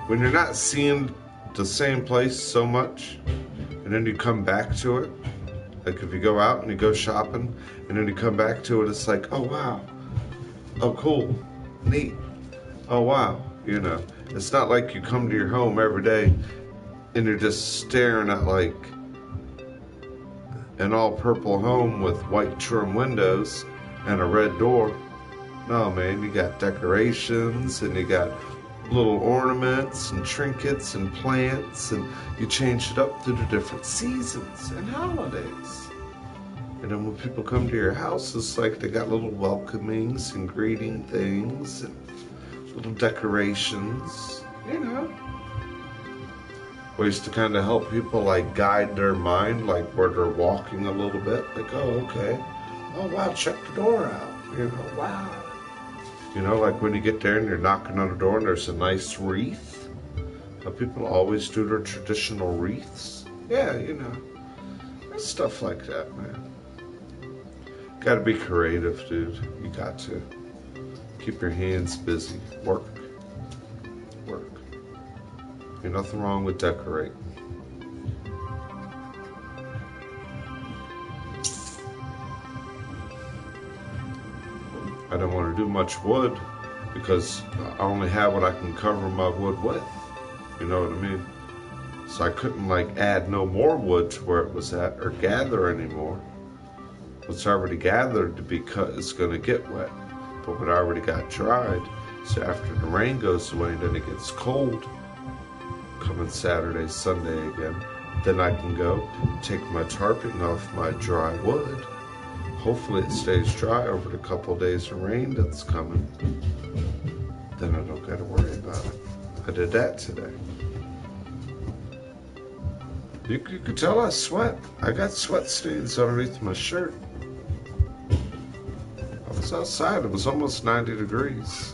when you're not seeing the same place so much, and then you come back to it, like if you go out and you go shopping, and then you come back to it, it's like, oh wow. Oh cool. Neat. Oh wow. You know. It's not like you come to your home every day and you're just staring at like an all purple home with white trim windows and a red door. No man, you got decorations and you got little ornaments and trinkets and plants, and you change it up through the different seasons and holidays. And then when people come to your house, it's like they got little welcomings and greeting things and little decorations, you know. Ways to kind of help people like guide their mind, like where they're walking a little bit. Like, oh, okay. Oh, wow, check the door out. You know, wow. You know, like when you get there and you're knocking on the door and there's a nice wreath. How people always do their traditional wreaths. Yeah, you know. There's stuff like that, man. Gotta be creative, dude. You got to. Keep your hands busy. Work. Work. Ain't nothing wrong with decorating. I don't want to do much wood because I only have what I can cover my wood with. You know what I mean? So I couldn't like add no more wood to where it was at or gather anymore. What's already gathered to be cut is going to get wet. But what I already got dried, so after the rain goes away and then it gets cold, coming Saturday, Sunday again, then I can go take my tarping off my dry wood. Hopefully it stays dry over the couple of days of rain that's coming. Then I don't got to worry about it. I did that today. You could tell I sweat. I got sweat stains underneath my shirt. I was outside. It was almost 90 degrees.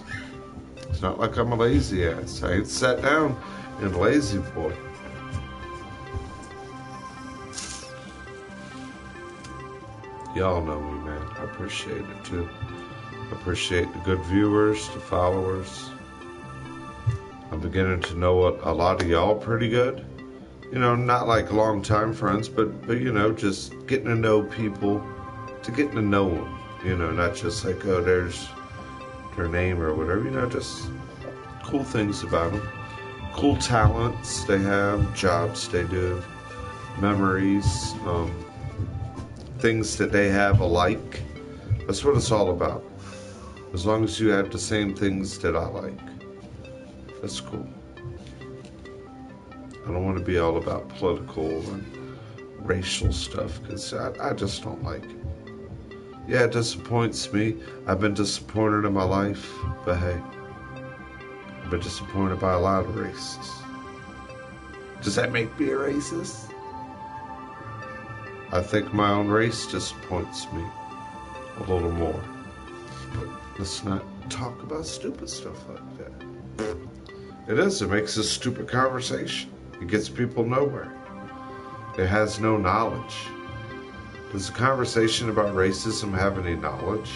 It's not like I'm a lazy ass. I ain't sat down in lazy boy. Y'all know me, man. I appreciate it too. I appreciate the good viewers, the followers. I'm beginning to know a lot of y'all pretty good. You know, not like long-time friends, but you know, just getting to know people, to getting to know them. You know, not just like, oh, there's their name or whatever. You know, just cool things about them. Cool talents they have, jobs they do, memories, things that they have alike. That's what it's all about. As long as you have the same things that I like, that's cool. I don't want to be all about political and racial stuff because I just don't like it. Yeah, it disappoints me. I've been disappointed in my life, but hey, I've been disappointed by a lot of races. Does that make me a racist? I think my own race disappoints me a little more. But let's not talk about stupid stuff like that. It is. It makes a stupid conversation. It gets people nowhere. It has no knowledge. Does a conversation about racism have any knowledge?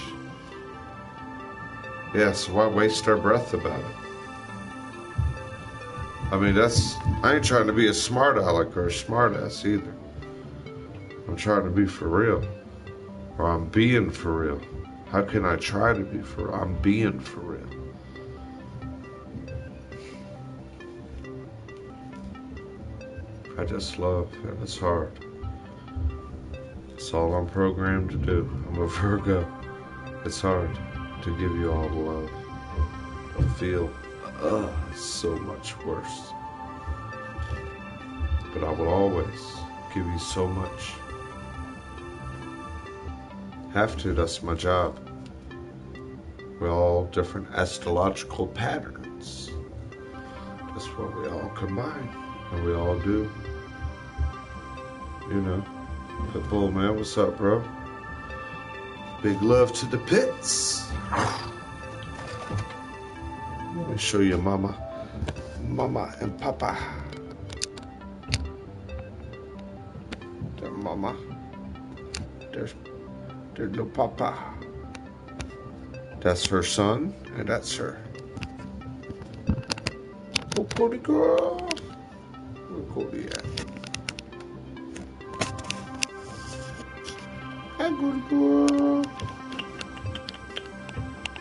Yeah, so why waste our breath about it? I mean, I ain't trying to be a smart aleck or a smart ass either. I'm trying to be for real. Or I'm being for real. How can I try to be for real? I'm being for real. I just love, and it's hard. It's all I'm programmed to do. I'm a Virgo. It's hard to give you all the love. I feel so much worse. But I will always give you so much. Have to, that's my job. We're all different astrological patterns. That's what we all combine. And we all do. You know. Pitbull, man, what's up, bro? Big love to the pits. Let me show you mama and papa. There's mama. There's little papa. That's her son, and that's her. Oh, Cody girl. Where Cody at? Hi, Cody girl.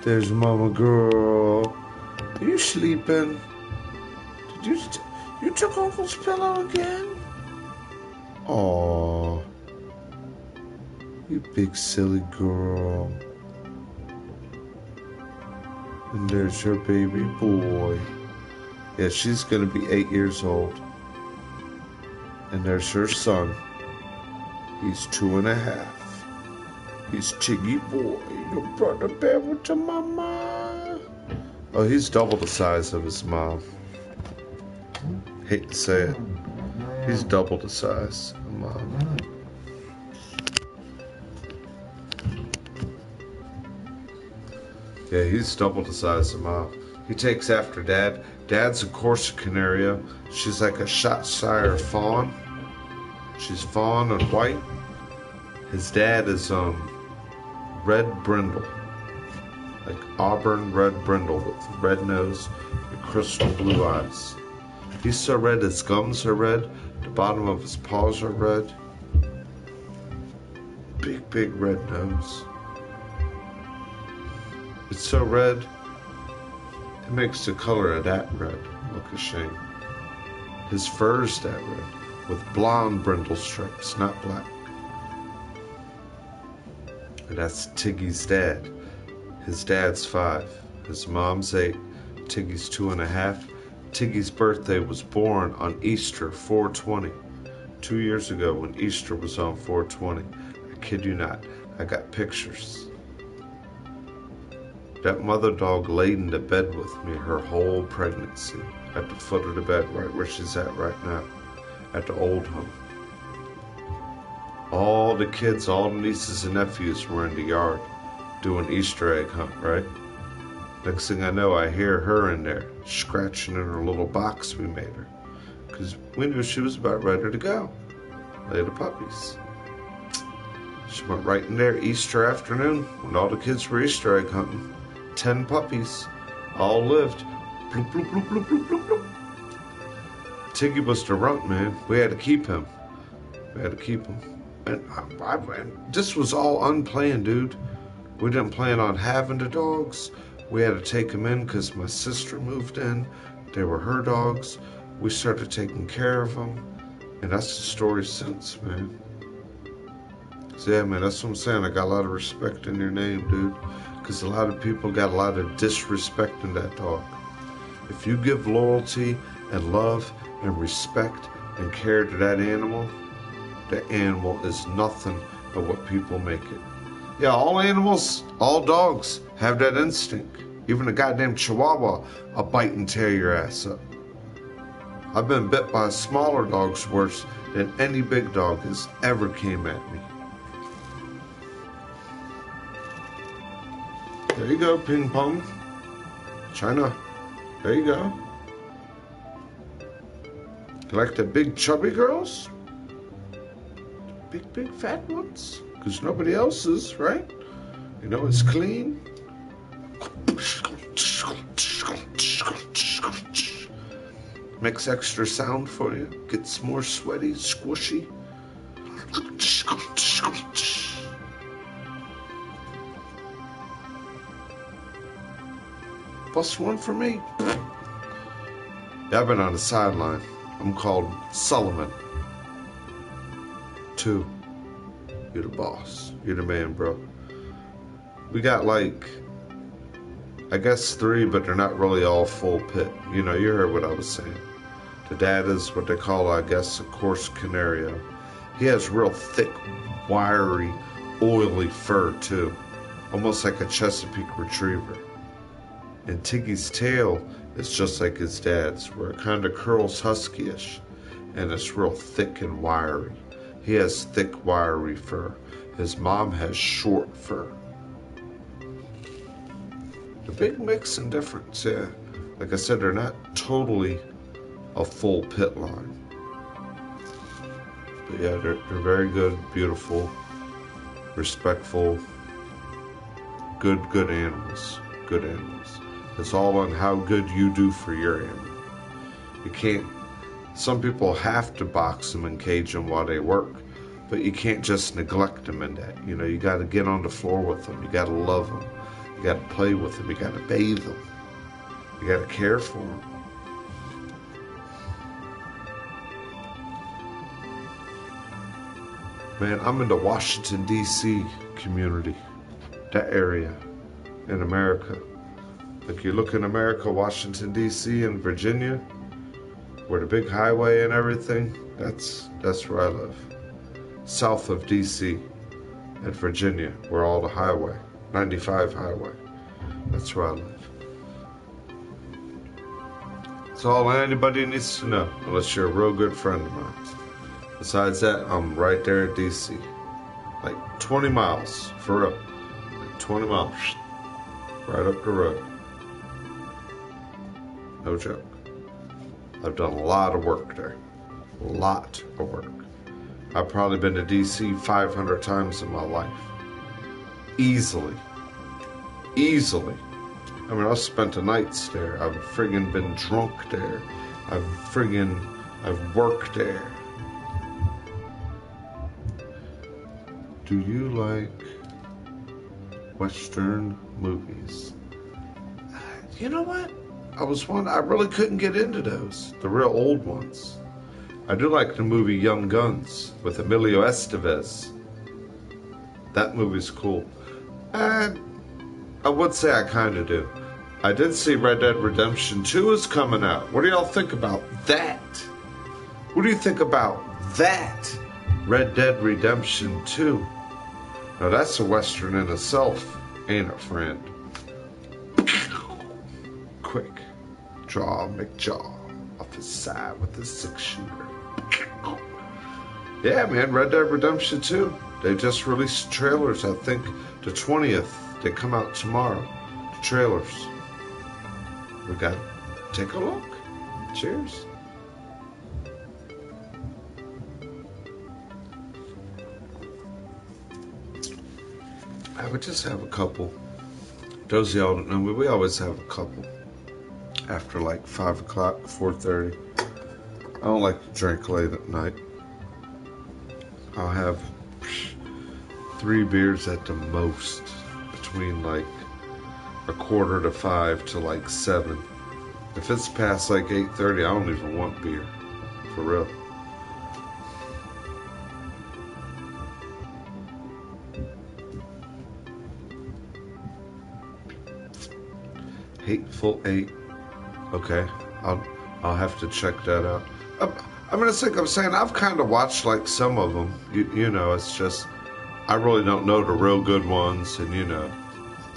There's mama girl. Are you sleeping? You took Uncle's pillow again? Aww. You big silly girl. And there's your baby boy. Yeah, she's gonna be 8 years old. And there's her son. He's 2.5. He's Chiggy boy. Your brother bear with your mama. Oh, he's double the size of his mom. Hate to say it. He's double the size of mom. Yeah, he's double the size of mom. He takes after dad. Dad's a Corsican Canario. She's like a Shropshire fawn. She's fawn and white. His dad is red brindle. Like auburn red brindle with red nose and crystal blue eyes. He's so red his gums are red. The bottom of his paws are red. Big red nose. It's so red, it makes the color of that red look a shame. His fur's that red, with blonde brindle stripes, not black. And that's Tiggy's dad. His dad's 5. His mom's 8. Tiggy's 2.5. Tiggy's birthday was born on Easter 4/20. 2 years ago when Easter was on 4/20. I kid you not. I got pictures. That mother dog laid in the bed with me her whole pregnancy. At the foot of the bed, right where she's at right now. At the old home. All the kids, all the nieces and nephews were in the yard doing Easter egg hunt, right? Next thing I know, I hear her in there, scratching in her little box we made her. Because we knew she was about ready to go. Lay the puppies. She went right in there Easter afternoon when all the kids were Easter egg hunting. 10 puppies. All lived. Bloop, bloop, bloop, bloop, bloop, bloop, bloop. Tiggy was the runt, man. We had to keep him. And this was all unplanned, dude. We didn't plan on having the dogs. We had to take them in because my sister moved in. They were her dogs. We started taking care of them. And that's the story since, man. So yeah, man, that's what I'm saying. I got a lot of respect in your name, dude. Because a lot of people got a lot of disrespect in that dog. If you give loyalty and love and respect and care to that animal, the animal is nothing but what people make it. Yeah, all animals, all dogs have that instinct. Even a goddamn chihuahua will bite and tear your ass up. I've been bit by smaller dogs worse than any big dog has ever came at me. There you go, ping pong. China. There you go. You like the big chubby girls? Big fat ones? Because nobody else is, right? You know it's clean. Makes extra sound for you. Gets more sweaty, squishy. Plus one for me. Yeah, I've been on the sideline. I'm called Sullivan. 2. You're the boss. You're the man, bro. We got like, I guess 3, but they're not really all full pit. You know, you heard what I was saying. The dad is what they call, I guess, a coarse canario. He has real thick, wiry, oily fur, too. Almost like a Chesapeake Retriever. And Tiggy's tail is just like his dad's, where it kind of curls husky-ish. And it's real thick and wiry. He has thick, wiry fur. His mom has short fur. The big mix and difference, yeah. Like I said, they're not totally a full pit line. But yeah, they're very good, beautiful, respectful, good animals. Good animals. It's all on how good you do for your animal. You can't, some people have to box them and cage them while they work, but you can't just neglect them in that. You know, you got to get on the floor with them. You got to love them. You got to play with them. You got to bathe them. You got to care for them. Man, I'm in the Washington, D.C. community, that area in America. Like you look in America, Washington, D.C. and Virginia, where the big highway and everything, that's where I live. South of D.C. and Virginia, where all the highway, 95 highway, that's where I live. That's all anybody needs to know, unless you're a real good friend of mine. Besides that, I'm right there at D.C. Like 20 miles, for real. Like 20 miles, right up the road. No joke. I've done a lot of work there. A lot of work. I've probably been to D.C. 500 times in my life. Easily. I mean, I've spent the nights there. I've friggin' been drunk there. I've worked there. Do you like Western movies? You know what? I really couldn't get into those, the real old ones. I do like the movie Young Guns with Emilio Estevez. That movie's cool. And I would say I kind of do. I did see Red Dead Redemption 2 is coming out. What do y'all think about that? What do you think about that? Red Dead Redemption 2. Now that's a Western in itself, ain't it, friend? Quick. Draw McJaw off his side with his 6-shooter. Yeah, man, Red Dead Redemption 2. They just released trailers, I think, the 20th. They come out tomorrow. The trailers. We got to take a look. Cheers. I would just have a couple. Those of y'all don't know me, we always have a couple. After like 5 o'clock, 4:30. I don't like to drink late at night. I'll have 3 beers at the most, between like 4:45 to 5 to like 7. If it's past like 8:30, I don't even want beer, for real. Hateful Eight. Okay, I'll have to check that out. I mean, it's like I'm saying, I've kind of watched like some of them. You know, it's just I really don't know the real good ones, and you know,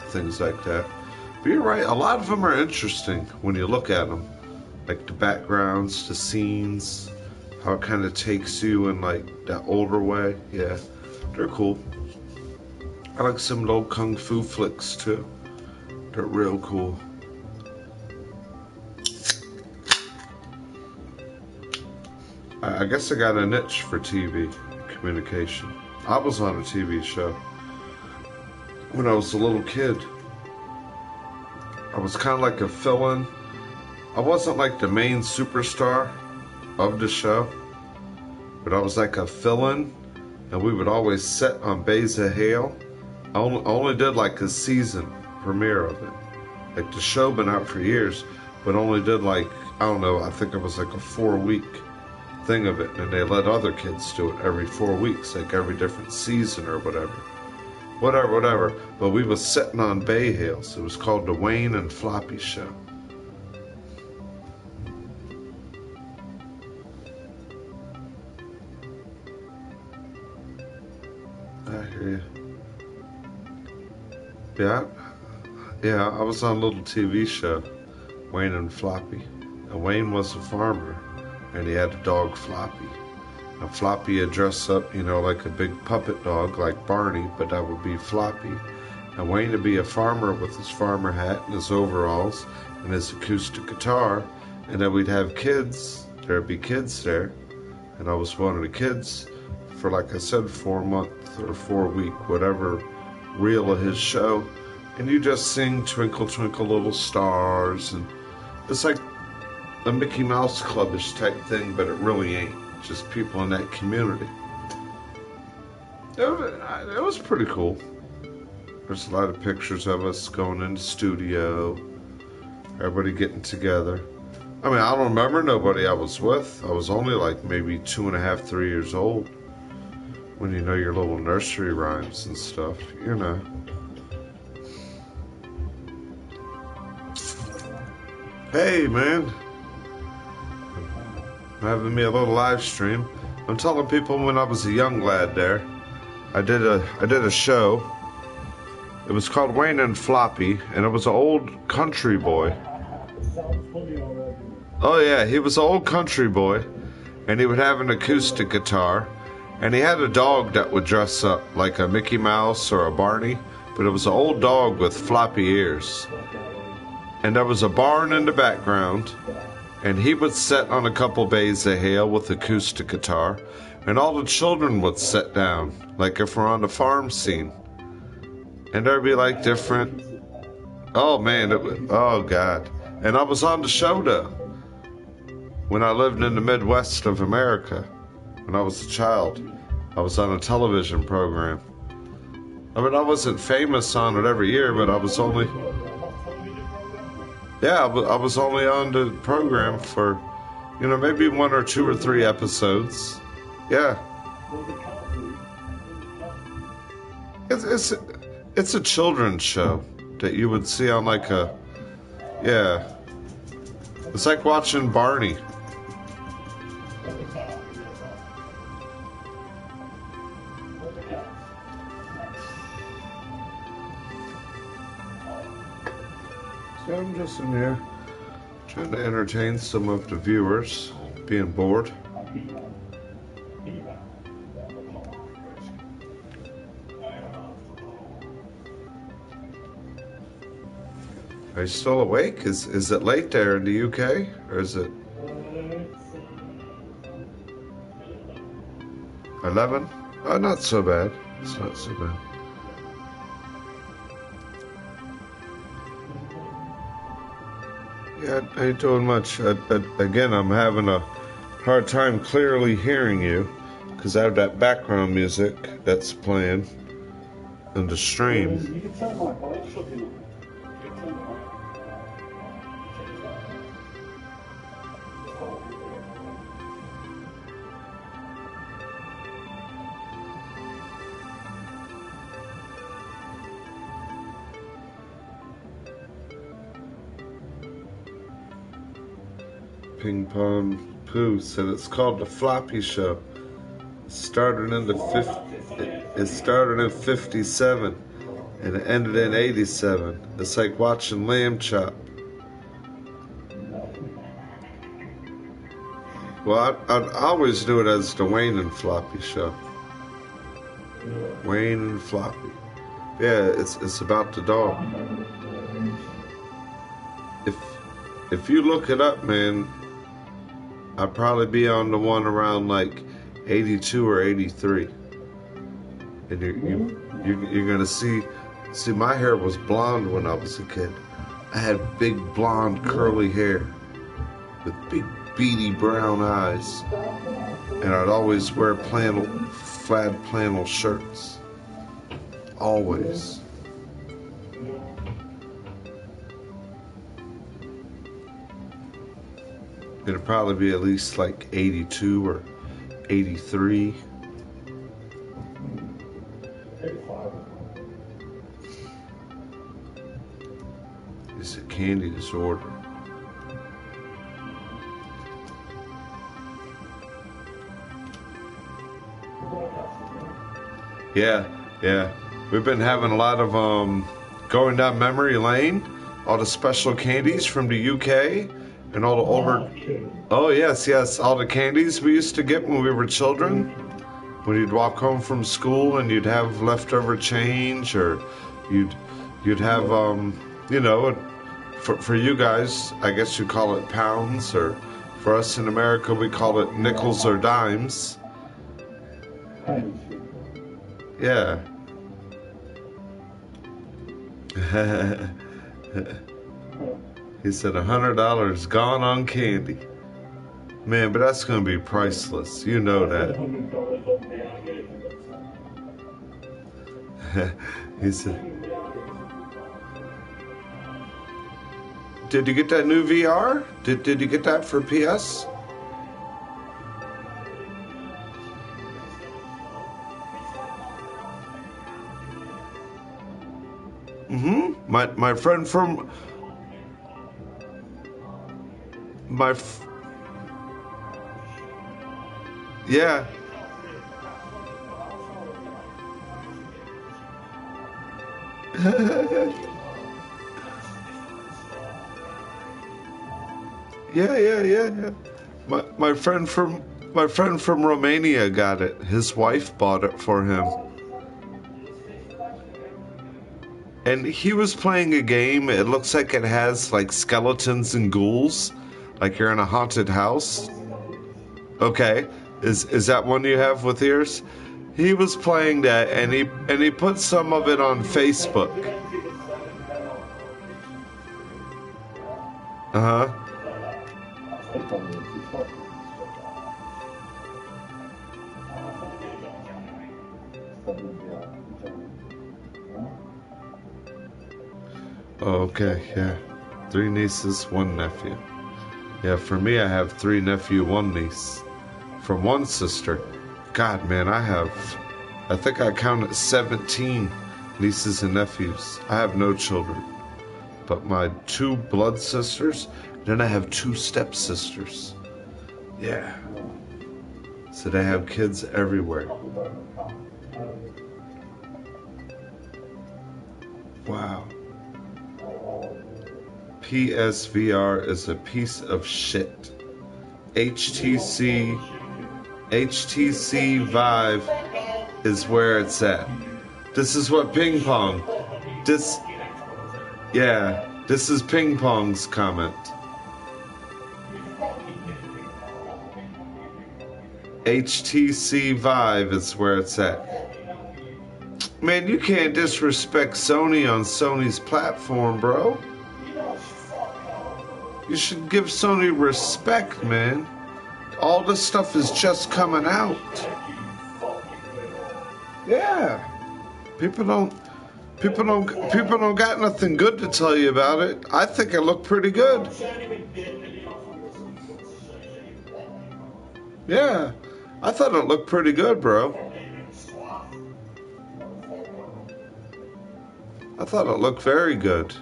things like that. But you're right, a lot of them are interesting when you look at them, like the backgrounds, the scenes, how it kind of takes you in like that older way. Yeah, they're cool. I like some of the old kung fu flicks too. They're real cool. I guess I got a niche for TV communication. I was on a TV show when I was a little kid. I was kind of like a fill-in. I wasn't like the main superstar of the show, but I was like a fill-in, and we would always sit on Beza Hale. I only did like a season premiere of it. Like the show been out for years, but only did like, I don't know, I think it was like a 4-week thing of it, and they let other kids do it every 4 weeks, like every different season or whatever. But we was sitting on Bay Hills. It was called the Wayne and Floppy Show. I hear you. Yeah, I was on a little TV show, Wayne and Floppy. And Wayne was a farmer, and he had a dog, Floppy. And Floppy would dress up, you know, like a big puppet dog, like Barney, but that would be Floppy. And Wayne would be a farmer with his farmer hat and his overalls and his acoustic guitar. And then we'd have kids. There'd be kids there. And I was one of the kids for, like I said, 4 month or 4 week, whatever reel of his show. And you just sing Twinkle Twinkle Little Stars, and it's like a Mickey Mouse Clubbish type thing, but it really ain't. Just people in that community. It was pretty cool. There's a lot of pictures of us going in the studio, everybody getting together. I mean, I don't remember nobody I was with. I was only like maybe 2.5, 3 years old when you know your little nursery rhymes and stuff, you know. Hey, man. I'm having me a little live stream. I'm telling people when I was a young lad there, I did a show. It was called Wayne and Floppy, and it was an old country boy. Oh yeah, he was an old country boy, and he would have an acoustic guitar, and he had a dog that would dress up like a Mickey Mouse or a Barney, but it was an old dog with floppy ears. And there was a barn in the background, and he would sit on a couple bays of hail with acoustic guitar, and all the children would sit down, like if we're on the farm scene. And there'd be like different, oh man, oh God. And I was on the show though, when I lived in the Midwest of America, when I was a child. I was on a television program. I mean, I wasn't famous on it every year, but I was only... Yeah, I was only on the program for, maybe one or two or three episodes. Yeah. It's it's a children's show that you would see on like a, yeah. It's like watching Barney. So I'm just in here trying to entertain some of the viewers being bored. Are you still awake? Is it late there in the UK? Or is it 11? Oh, not so bad. It's not so bad. Yeah, I ain't doing much. Again, I'm having a hard time clearly hearing you because I have that background music that's playing in the stream. Ping Pong Pooh said it's called the Floppy Show. It started in 57 and it ended in 87. It's like watching Lamb Chop. Well, I always knew it as the Wayne and Floppy Show. Wayne and Floppy. Yeah, it's about the dog. If you look it up, man, I'd probably be on the one around like 82 or 83, and you're gonna see my hair was blonde when I was a kid. I had big blonde curly hair with big beady brown eyes, and I'd always wear plaid flannel shirts. Always. It'd probably be at least like 82 or 83. It's a candy disorder. Yeah. We've been having a lot of going down memory lane, all the special candies from the UK and all the older. Oh yes, all the candies we used to get when we were children. When you'd walk home from school and you'd have leftover change, or you'd have for you guys, I guess you call it pounds, or for us in America we call it nickels or dimes. Yeah. He said $100 gone on candy. Man, but that's gonna be priceless. You know that. He said, did you get that new VR? Did you get that for PS? My friend from yeah. Yeah. My friend from Romania got it. His wife bought it for him. And he was playing a game. It looks like it has like skeletons and ghouls, like you're in a haunted house. Okay, is that one you have with yours? He was playing that, and he put some of it on Facebook. Uh-huh. Okay, yeah. 3 nieces, 1 nephew. Yeah, for me, I have 3 nephew, 1 niece. From 1 sister. God, man, I think I counted 17 nieces and nephews. I have no children. But my 2 blood sisters, then I have 2 stepsisters. Yeah. So they have kids everywhere. Wow. PSVR is a piece of shit. HTC Vive is where it's at. This is what ping pong. This is ping pong's comment. HTC Vive is where it's at. Man, you can't disrespect Sony on Sony's platform, bro. You should give Sony respect, man. All this stuff is just coming out. Yeah. People don't got nothing good to tell you about it. I think it looked pretty good. Yeah. I thought it looked pretty good, bro. I thought it looked very good.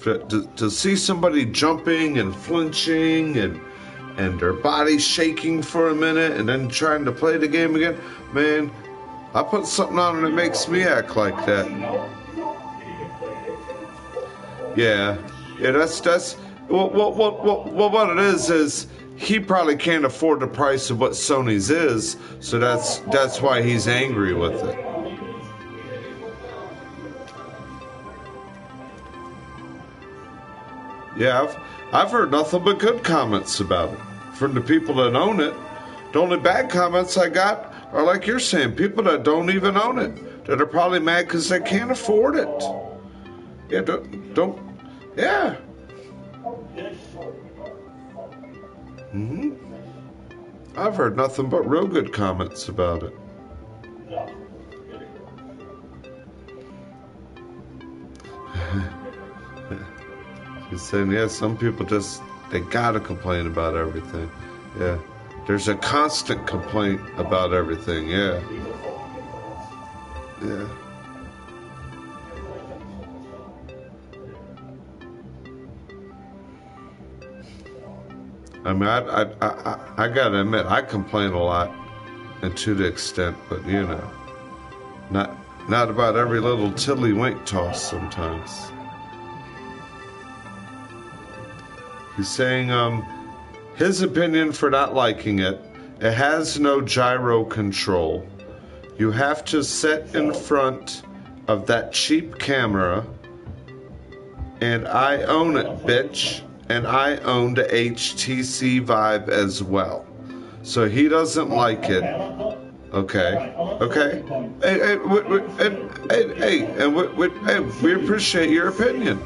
To see somebody jumping and flinching and their body shaking for a minute and then trying to play the game again, man, I put something on and it makes me act like that. Yeah, that's well, what it is he probably can't afford the price of what Sony's is, so that's why he's angry with it. Yeah, I've heard nothing but good comments about it from the people that own it. The only bad comments I got are like you're saying, people that don't even own it, that are probably mad because they can't afford it. Yeah, don't yeah. I've heard nothing but real good comments about it. He's saying, yeah, some people they gotta complain about everything. Yeah. There's a constant complaint about everything, yeah. Yeah. I mean, I gotta admit, I complain a lot, and to the extent, but you know, not about every little tiddlywink toss sometimes. He's saying, his opinion for not liking it has no gyro control. You have to sit in front of that cheap camera, and I own it, bitch. And I own the HTC Vive as well. So he doesn't like it. Okay. Hey, we appreciate your opinion.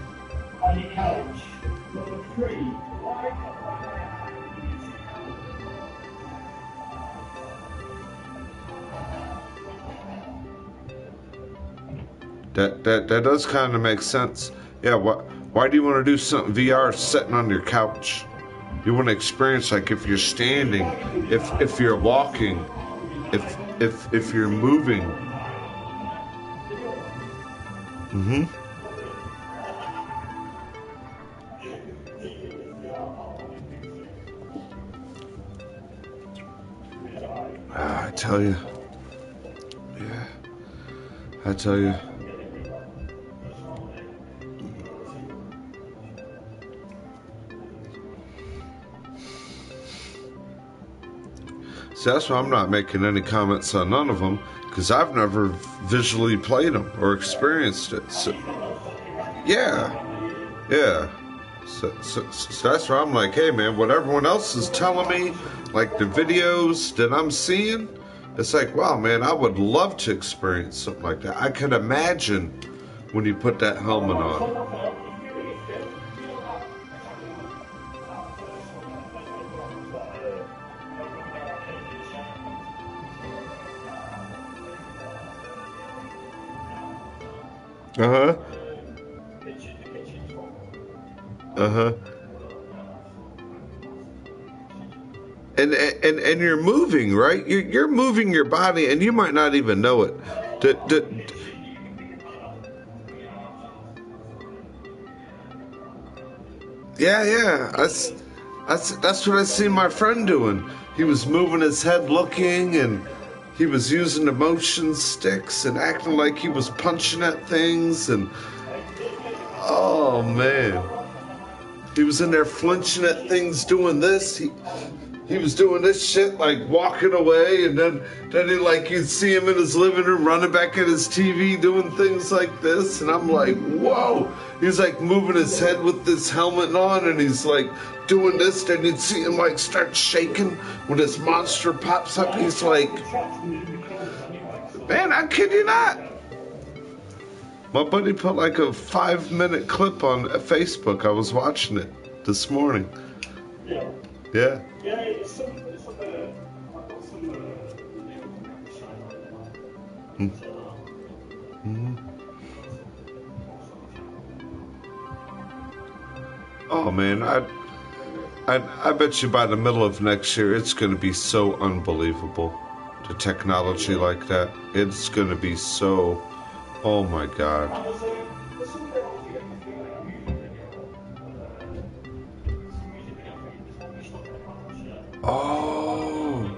That does kind of make sense. Yeah, why do you want to do something VR sitting on your couch? You want to experience, like, if you're standing, if you're walking, if you're moving. I tell you. Yeah. I tell you. So that's why I'm not making any comments on none of them, because I've never visually played them or experienced it. So, yeah. So that's why I'm like, hey man, what everyone else is telling me, like the videos that I'm seeing, it's like, wow man, I would love to experience something like that. I can imagine when you put that helmet on. Uh-huh. And you're moving, right? You're moving your body, and you might not even know it. D- d- yeah. That's what I seen my friend doing. He was moving his head, looking, and he was using the motion sticks and acting like he was punching at things. And oh man, he was in there flinching at things, doing this. He was doing this shit, like walking away, and then he, like, you'd see him in his living room running back at his TV doing things like this, and I'm like, whoa. He's like moving his head with this helmet on, and he's like doing this, then you'd see him like start shaking when this monster pops up. He's like, man, I kid you not. My buddy put like a 5-minute clip on Facebook. I was watching it this morning. Yeah. Mm-hmm. Oh man, I bet you by the middle of next year it's going to be so unbelievable. The technology like that, it's going to be so. Oh my God. Oh.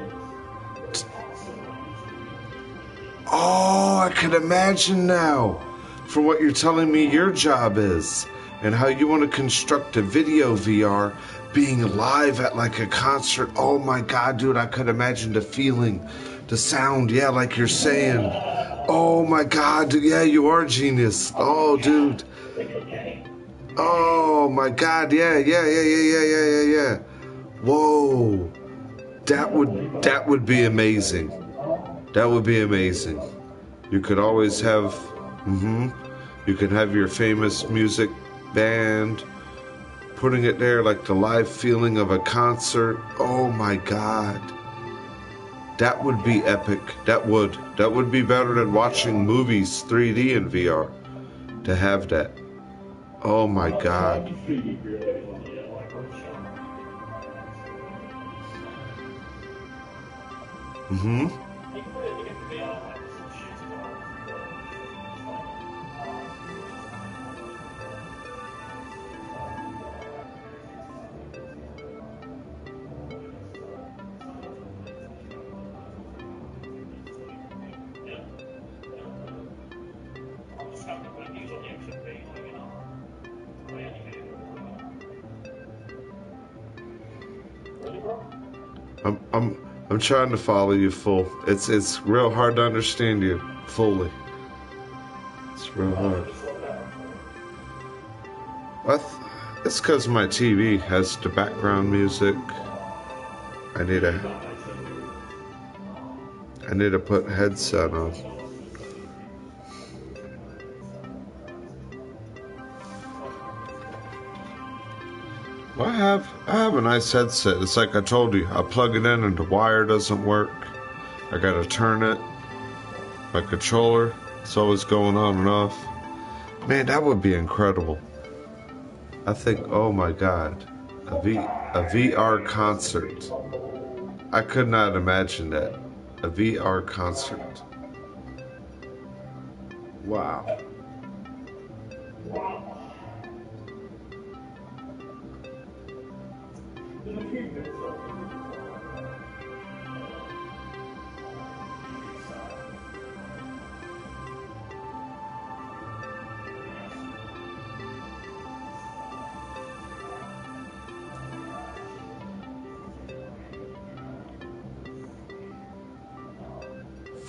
Oh, I can imagine now, from what you're telling me your job is, and how you want to construct a video VR being live at like a concert. Oh my God, dude, I could imagine the feeling, the sound, yeah, like you're saying. Oh my God, dude, yeah, you are a genius. Oh, dude. Oh my God, yeah. Whoa. That would be amazing. That would be amazing. You could always have, you could have your famous music band, putting it there like the live feeling of a concert. Oh my God. That would be epic. That would be better than watching movies 3D in VR. To have that. Oh my God. Mm-hmm. I'm trying to follow you full. It's real hard to understand you fully. It's real hard. It's because my TV has the background music. I need to put headset on. Well, I have a nice headset. It's like I told you. I plug it in and the wire doesn't work. I gotta turn it. My controller, it's always going on and off. Man, that would be incredible. I think, oh my God, a VR concert. I could not imagine that. A VR concert. Wow.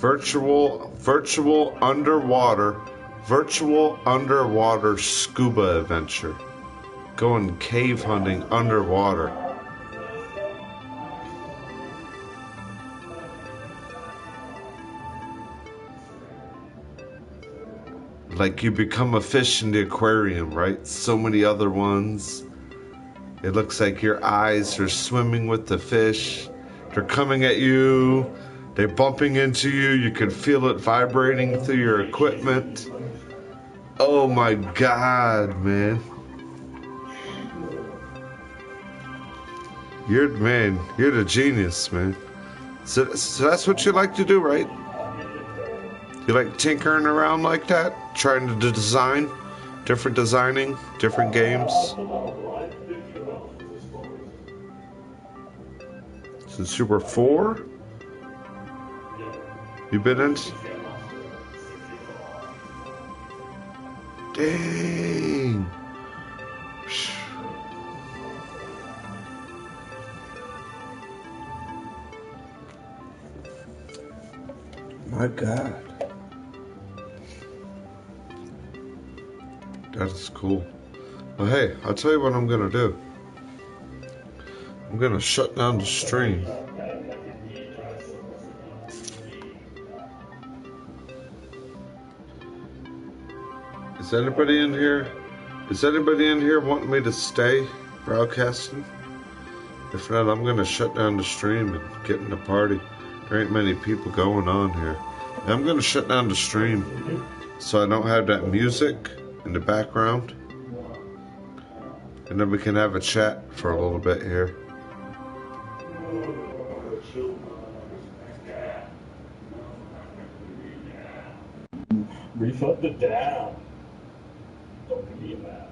Virtual underwater scuba adventure. Going cave hunting underwater. Like you become a fish in the aquarium, right? So many other ones. It looks like your eyes are swimming with the fish. They're coming at you. They're bumping into you. You can feel it vibrating through your equipment. Oh my God, man. You're the man. You're the genius, man. So that's what you like to do, right? You like tinkering around like that? Trying to design? Different designing? Different games? Since you were 4? You've been in... Dang! My God. That is cool. Well, hey, I'll tell you what I'm gonna do. I'm gonna shut down the stream. Is anybody in here? Is anybody in here wanting me to stay broadcasting? If not, I'm gonna shut down the stream and get in the party. There ain't many people going on here. I'm gonna shut down the stream so I don't have that music in the background. And then we can have a chat for a little bit here. Refund it down. Don't be mad.